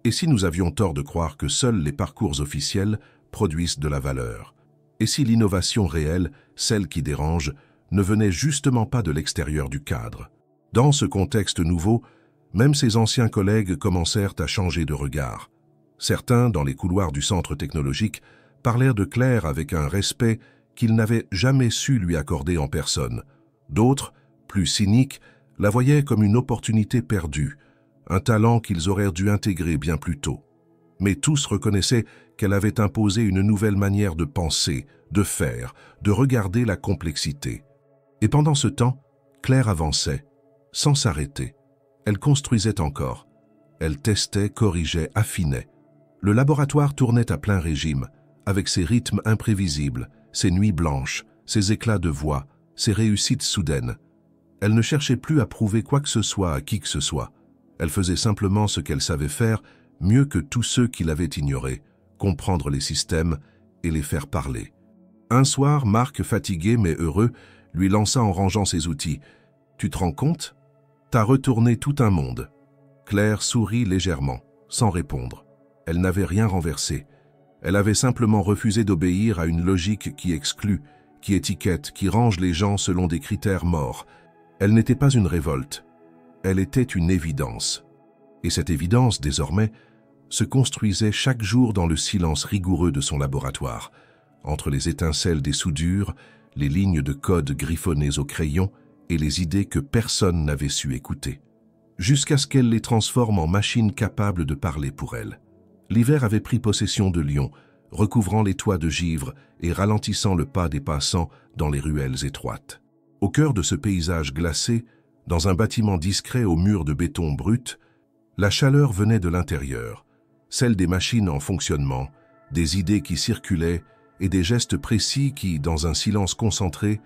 Et si nous avions tort de croire que seuls les parcours officiels produisent de la valeur? Et si l'innovation réelle, celle qui dérange, ne venait justement pas de l'extérieur du cadre? Dans ce contexte nouveau, même ses anciens collègues commencèrent à changer de regard. Certains, dans les couloirs du centre technologique, parlèrent de Claire avec un respect qu'ils n'avaient jamais su lui accorder en personne. D'autres, plus cyniques, la voyaient comme une opportunité perdue, un talent qu'ils auraient dû intégrer bien plus tôt. Mais tous reconnaissaient qu'elle avait imposé une nouvelle manière de penser, de faire, de regarder la complexité. Et pendant ce temps, Claire avançait, sans s'arrêter. Elle construisait encore. Elle testait, corrigeait, affinait. Le laboratoire tournait à plein régime, avec ses rythmes imprévisibles, ses nuits blanches, ses éclats de voix, ses réussites soudaines. Elle ne cherchait plus à prouver quoi que ce soit à qui que ce soit. Elle faisait simplement ce qu'elle savait faire, mieux que tous ceux qui l'avaient ignoré, comprendre les systèmes et les faire parler. Un soir, Marc, fatigué mais heureux, lui lança en rangeant ses outils. « Tu te rends compte? T'as retourné tout un monde. » Claire sourit légèrement, sans répondre. Elle n'avait rien renversé. Elle avait simplement refusé d'obéir à une logique qui exclut, qui étiquette, qui range les gens selon des critères morts. Elle n'était pas une révolte. Elle était une évidence. Et cette évidence, désormais, se construisait chaque jour dans le silence rigoureux de son laboratoire, entre les étincelles des soudures, les lignes de code griffonnées au crayon et les idées que personne n'avait su écouter, jusqu'à ce qu'elle les transforme en machines capables de parler pour elle. L'hiver avait pris possession de Lyon, recouvrant les toits de givre et ralentissant le pas des passants dans les ruelles étroites. Au cœur de ce paysage glacé, dans un bâtiment discret aux murs de béton brut, la chaleur venait de l'intérieur, celle des machines en fonctionnement, des idées qui circulaient et des gestes précis qui, dans un silence concentré,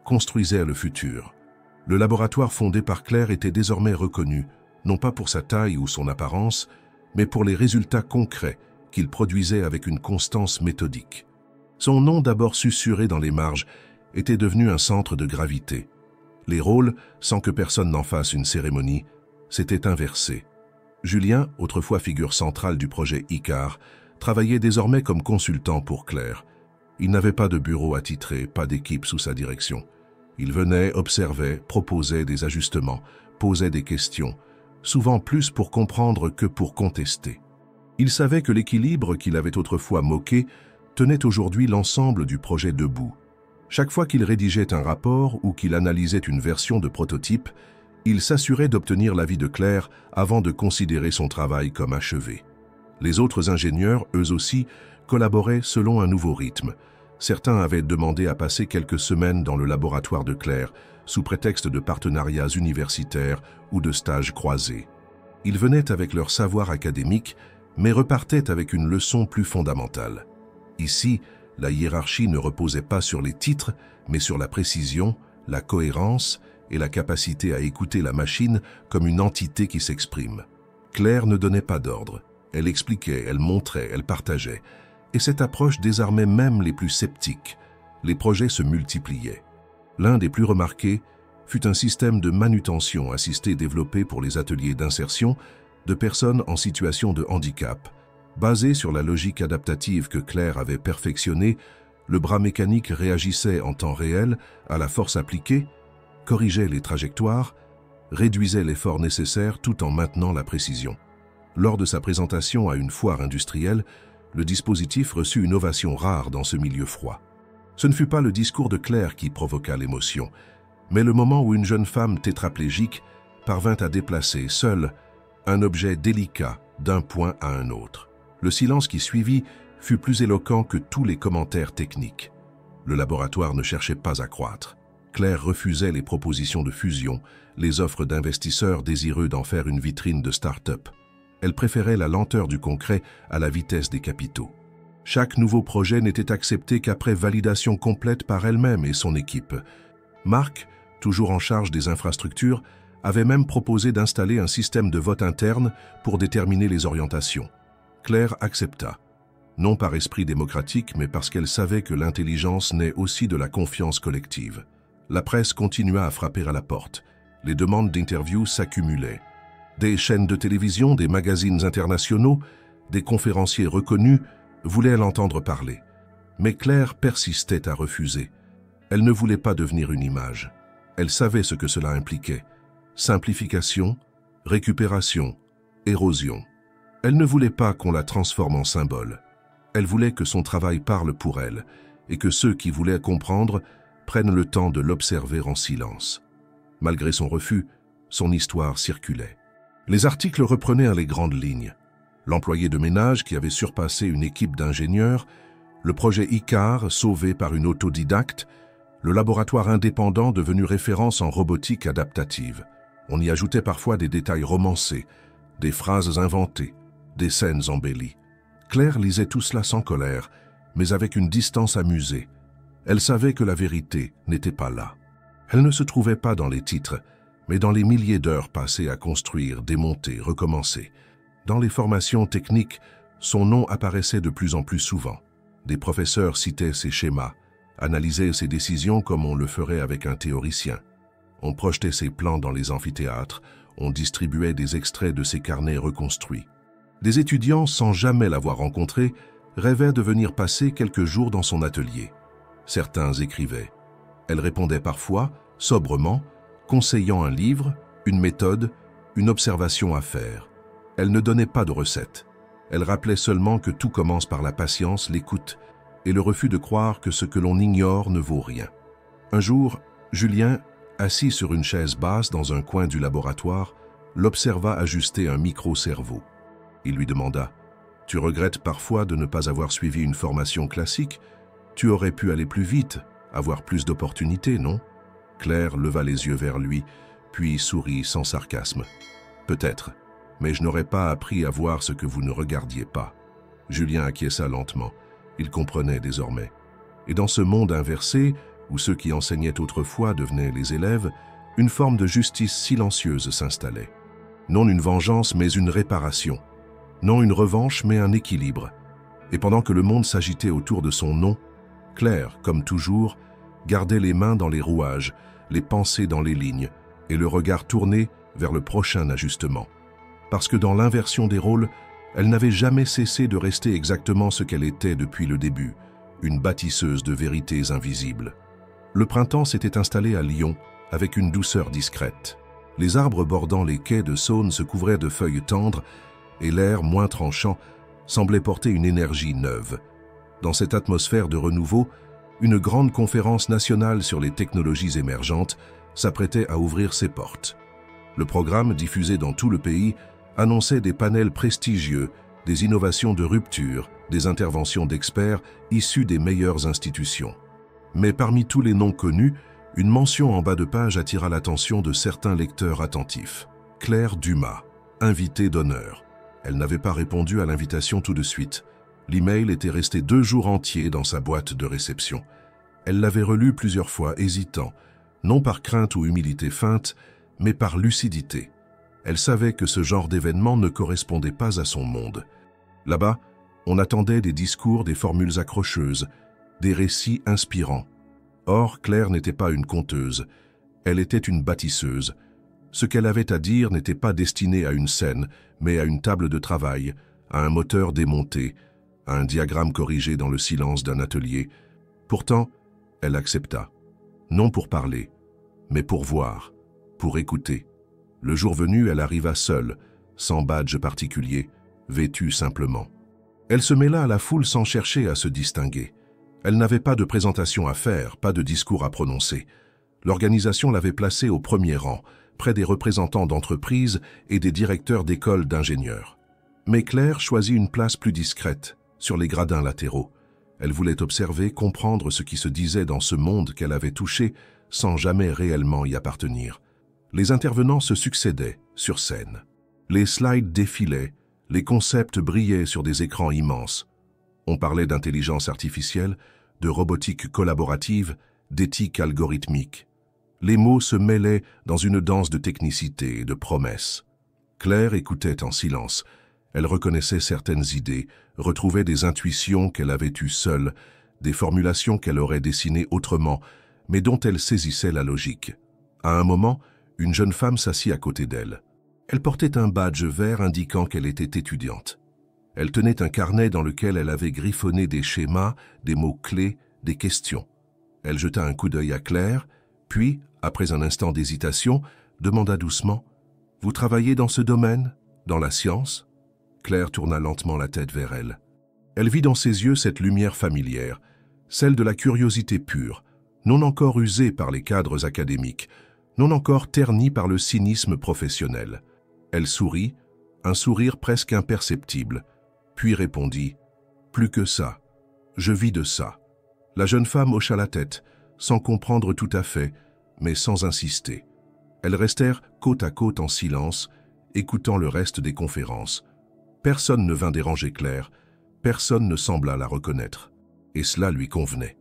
construisaient le futur. Le laboratoire fondé par Claire était désormais reconnu, non pas pour sa taille ou son apparence, mais pour les résultats concrets qu'il produisait avec une constance méthodique. Son nom, d'abord susurré dans les marges, était devenu un centre de gravité. Les rôles, sans que personne n'en fasse une cérémonie, s'étaient inversés. Julien, autrefois figure centrale du projet Icar, travaillait désormais comme consultant pour Claire. Il n'avait pas de bureau attitré, pas d'équipe sous sa direction. Il venait, observait, proposait des ajustements, posait des questions, souvent plus pour comprendre que pour contester. Il savait que l'équilibre qu'il avait autrefois moqué tenait aujourd'hui l'ensemble du projet debout. Chaque fois qu'il rédigeait un rapport ou qu'il analysait une version de prototype, il s'assurait d'obtenir l'avis de Claire avant de considérer son travail comme achevé. Les autres ingénieurs, eux aussi, collaboraient selon un nouveau rythme. Certains avaient demandé à passer quelques semaines dans le laboratoire de Claire, sous prétexte de partenariats universitaires ou de stages croisés. Ils venaient avec leur savoir académique, mais repartaient avec une leçon plus fondamentale. Ici, la hiérarchie ne reposait pas sur les titres, mais sur la précision, la cohérence et la capacité à écouter la machine comme une entité qui s'exprime. Claire ne donnait pas d'ordre. Elle expliquait, elle montrait, elle partageait. Et cette approche désarmait même les plus sceptiques. Les projets se multipliaient. L'un des plus remarqués fut un système de manutention assisté développé pour les ateliers d'insertion de personnes en situation de handicap. Basé sur la logique adaptative que Claire avait perfectionnée, le bras mécanique réagissait en temps réel à la force appliquée, corrigeait les trajectoires, réduisait l'effort nécessaire tout en maintenant la précision. Lors de sa présentation à une foire industrielle, le dispositif reçut une ovation rare dans ce milieu froid. Ce ne fut pas le discours de Claire qui provoqua l'émotion, mais le moment où une jeune femme tétraplégique parvint à déplacer, seule, un objet délicat d'un point à un autre. Le silence qui suivit fut plus éloquent que tous les commentaires techniques. Le laboratoire ne cherchait pas à croître. Claire refusait les propositions de fusion, les offres d'investisseurs désireux d'en faire une vitrine de start-up. Elle préférait la lenteur du concret à la vitesse des capitaux. Chaque nouveau projet n'était accepté qu'après validation complète par elle-même et son équipe. Marc, toujours en charge des infrastructures, avait même proposé d'installer un système de vote interne pour déterminer les orientations. Claire accepta, non par esprit démocratique, mais parce qu'elle savait que l'intelligence naît aussi de la confiance collective. La presse continua à frapper à la porte. Les demandes d'interviews s'accumulaient. Des chaînes de télévision, des magazines internationaux, des conférenciers reconnus voulaient l'entendre parler. Mais Claire persistait à refuser. Elle ne voulait pas devenir une image. Elle savait ce que cela impliquait. Simplification, récupération, érosion. Elle ne voulait pas qu'on la transforme en symbole. Elle voulait que son travail parle pour elle et que ceux qui voulaient comprendre prennent le temps de l'observer en silence. Malgré son refus, son histoire circulait. Les articles reprenaient les grandes lignes. L'employé de ménage qui avait surpassé une équipe d'ingénieurs, le projet ICAR sauvé par une autodidacte, le laboratoire indépendant devenu référence en robotique adaptative. On y ajoutait parfois des détails romancés, des phrases inventées, des scènes embellies. Claire lisait tout cela sans colère, mais avec une distance amusée. Elle savait que la vérité n'était pas là. Elle ne se trouvait pas dans les titres, mais dans les milliers d'heures passées à construire, démonter, recommencer. Dans les formations techniques, son nom apparaissait de plus en plus souvent. Des professeurs citaient ses schémas, analysaient ses décisions comme on le ferait avec un théoricien. On projetait ses plans dans les amphithéâtres, on distribuait des extraits de ses carnets reconstruits. Des étudiants, sans jamais l'avoir rencontré, rêvaient de venir passer quelques jours dans son atelier. Certains écrivaient. Elle répondait parfois, sobrement, conseillant un livre, une méthode, une observation à faire. Elle ne donnait pas de recette. Elle rappelait seulement que tout commence par la patience, l'écoute et le refus de croire que ce que l'on ignore ne vaut rien. Un jour, Julien, assis sur une chaise basse dans un coin du laboratoire, l'observa ajuster un micro-cerveau. Il lui demanda « Tu regrettes parfois de ne pas avoir suivi une formation classique? Tu aurais pu aller plus vite, avoir plus d'opportunités, non ?» Claire leva les yeux vers lui, puis sourit sans sarcasme. « Peut-être, mais je n'aurais pas appris à voir ce que vous ne regardiez pas. » Julien acquiesça lentement. Il comprenait désormais. Et dans ce monde inversé, où ceux qui enseignaient autrefois devenaient les élèves, une forme de justice silencieuse s'installait. Non une vengeance, mais une réparation. Non une revanche, mais un équilibre. Et pendant que le monde s'agitait autour de son nom, Claire, comme toujours, gardait les mains dans les rouages, les pensées dans les lignes, et le regard tourné vers le prochain ajustement. Parce que dans l'inversion des rôles, elle n'avait jamais cessé de rester exactement ce qu'elle était depuis le début, une bâtisseuse de vérités invisibles. Le printemps s'était installé à Lyon avec une douceur discrète. Les arbres bordant les quais de Saône se couvraient de feuilles tendres et l'air, moins tranchant, semblait porter une énergie neuve. Dans cette atmosphère de renouveau, une grande conférence nationale sur les technologies émergentes s'apprêtait à ouvrir ses portes. Le programme, diffusé dans tout le pays, annonçait des panels prestigieux, des innovations de rupture, des interventions d'experts issus des meilleures institutions. Mais parmi tous les noms connus, une mention en bas de page attira l'attention de certains lecteurs attentifs. Claire Dumas, invitée d'honneur. Elle n'avait pas répondu à l'invitation tout de suite. L'email était resté 2 jours entiers dans sa boîte de réception. Elle l'avait relu plusieurs fois, hésitant, non par crainte ou humilité feinte, mais par lucidité. Elle savait que ce genre d'événement ne correspondait pas à son monde. Là-bas, on attendait des discours, des formules accrocheuses, des récits inspirants. Or, Claire n'était pas une conteuse, elle était une bâtisseuse. Ce qu'elle avait à dire n'était pas destiné à une scène, mais à une table de travail, à un moteur démonté, à un diagramme corrigé dans le silence d'un atelier. Pourtant, elle accepta. Non pour parler, mais pour voir, pour écouter. Le jour venu, elle arriva seule, sans badge particulier, vêtue simplement. Elle se mêla à la foule sans chercher à se distinguer. Elle n'avait pas de présentation à faire, pas de discours à prononcer. L'organisation l'avait placée au premier rang, près des représentants d'entreprises et des directeurs d'écoles d'ingénieurs. Mais Claire choisit une place plus discrète, sur les gradins latéraux. Elle voulait observer, comprendre ce qui se disait dans ce monde qu'elle avait touché sans jamais réellement y appartenir. Les intervenants se succédaient sur scène. Les slides défilaient, les concepts brillaient sur des écrans immenses. On parlait d'intelligence artificielle, de robotique collaborative, d'éthique algorithmique. Les mots se mêlaient dans une danse de technicité et de promesses. Claire écoutait en silence. Elle reconnaissait certaines idées, retrouvait des intuitions qu'elle avait eues seule, des formulations qu'elle aurait dessinées autrement, mais dont elle saisissait la logique. À un moment, une jeune femme s'assit à côté d'elle. Elle portait un badge vert indiquant qu'elle était étudiante. Elle tenait un carnet dans lequel elle avait griffonné des schémas, des mots-clés, des questions. Elle jeta un coup d'œil à Claire, puis, après un instant d'hésitation, demanda doucement « Vous travaillez dans ce domaine, dans la science ?» Claire tourna lentement la tête vers elle. Elle vit dans ses yeux cette lumière familière, celle de la curiosité pure, non encore usée par les cadres académiques, non encore ternie par le cynisme professionnel. Elle sourit, un sourire presque imperceptible, puis répondit « Plus que ça, je vis de ça ». La jeune femme hocha la tête, sans comprendre tout à fait, mais sans insister. Elles restèrent côte à côte en silence, écoutant le reste des conférences. Personne ne vint déranger Claire, personne ne sembla la reconnaître. Et cela lui convenait.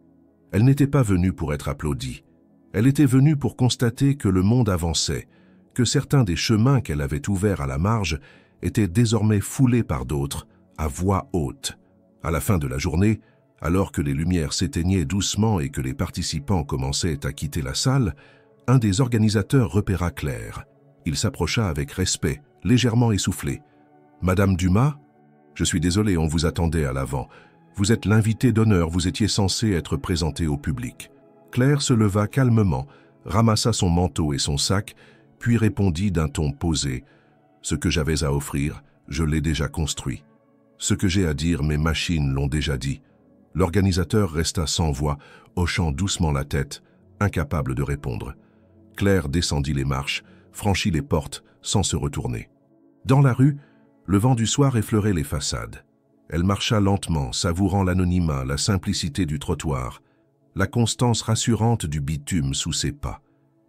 Elle n'était pas venue pour être applaudie. Elle était venue pour constater que le monde avançait, que certains des chemins qu'elle avait ouverts à la marge étaient désormais foulés par d'autres, à voix haute. À la fin de la journée, alors que les lumières s'éteignaient doucement et que les participants commençaient à quitter la salle, un des organisateurs repéra Claire. Il s'approcha avec respect, légèrement essoufflé. « Madame Dumas, je suis désolé, on vous attendait à l'avant. Vous êtes l'invité d'honneur, vous étiez censé être présenté au public. » Claire se leva calmement, ramassa son manteau et son sac, puis répondit d'un ton posé. « Ce que j'avais à offrir, je l'ai déjà construit. Ce que j'ai à dire, mes machines l'ont déjà dit. » L'organisateur resta sans voix, hochant doucement la tête, incapable de répondre. Claire descendit les marches, franchit les portes, sans se retourner. Dans la rue, le vent du soir effleurait les façades. Elle marcha lentement, savourant l'anonymat, la simplicité du trottoir, la constance rassurante du bitume sous ses pas.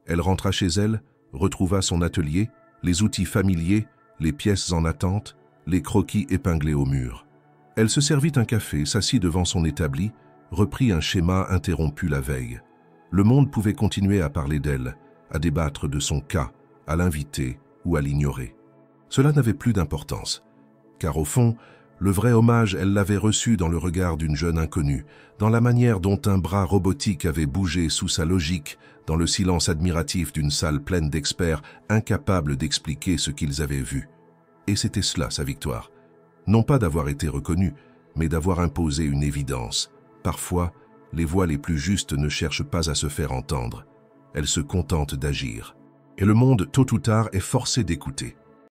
Elle rentra chez elle, retrouva son atelier, les outils familiers, les pièces en attente, les croquis épinglés au mur. Elle se servit un café, s'assit devant son établi, reprit un schéma interrompu la veille. Le monde pouvait continuer à parler d'elle, à débattre de son cas, à l'inviter ou à l'ignorer. Cela n'avait plus d'importance, car au fond, le vrai hommage, elle l'avait reçu dans le regard d'une jeune inconnue, dans la manière dont un bras robotique avait bougé sous sa logique, dans le silence admiratif d'une salle pleine d'experts incapables d'expliquer ce qu'ils avaient vu. Et c'était cela sa victoire. Non pas d'avoir été reconnue, mais d'avoir imposé une évidence. Parfois, les voix les plus justes ne cherchent pas à se faire entendre. Elles se contentent d'agir. Et le monde, tôt ou tard, est forcé d'écouter.